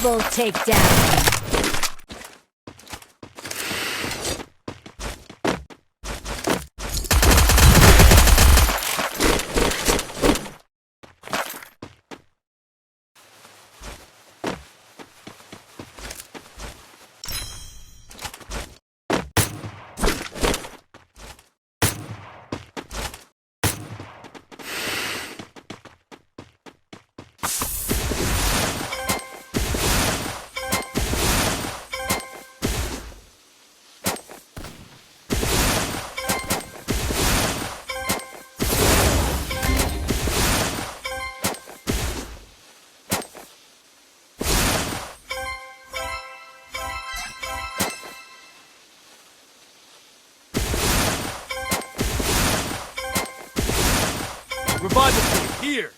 S17: Double takedown.
S11: Revival point here.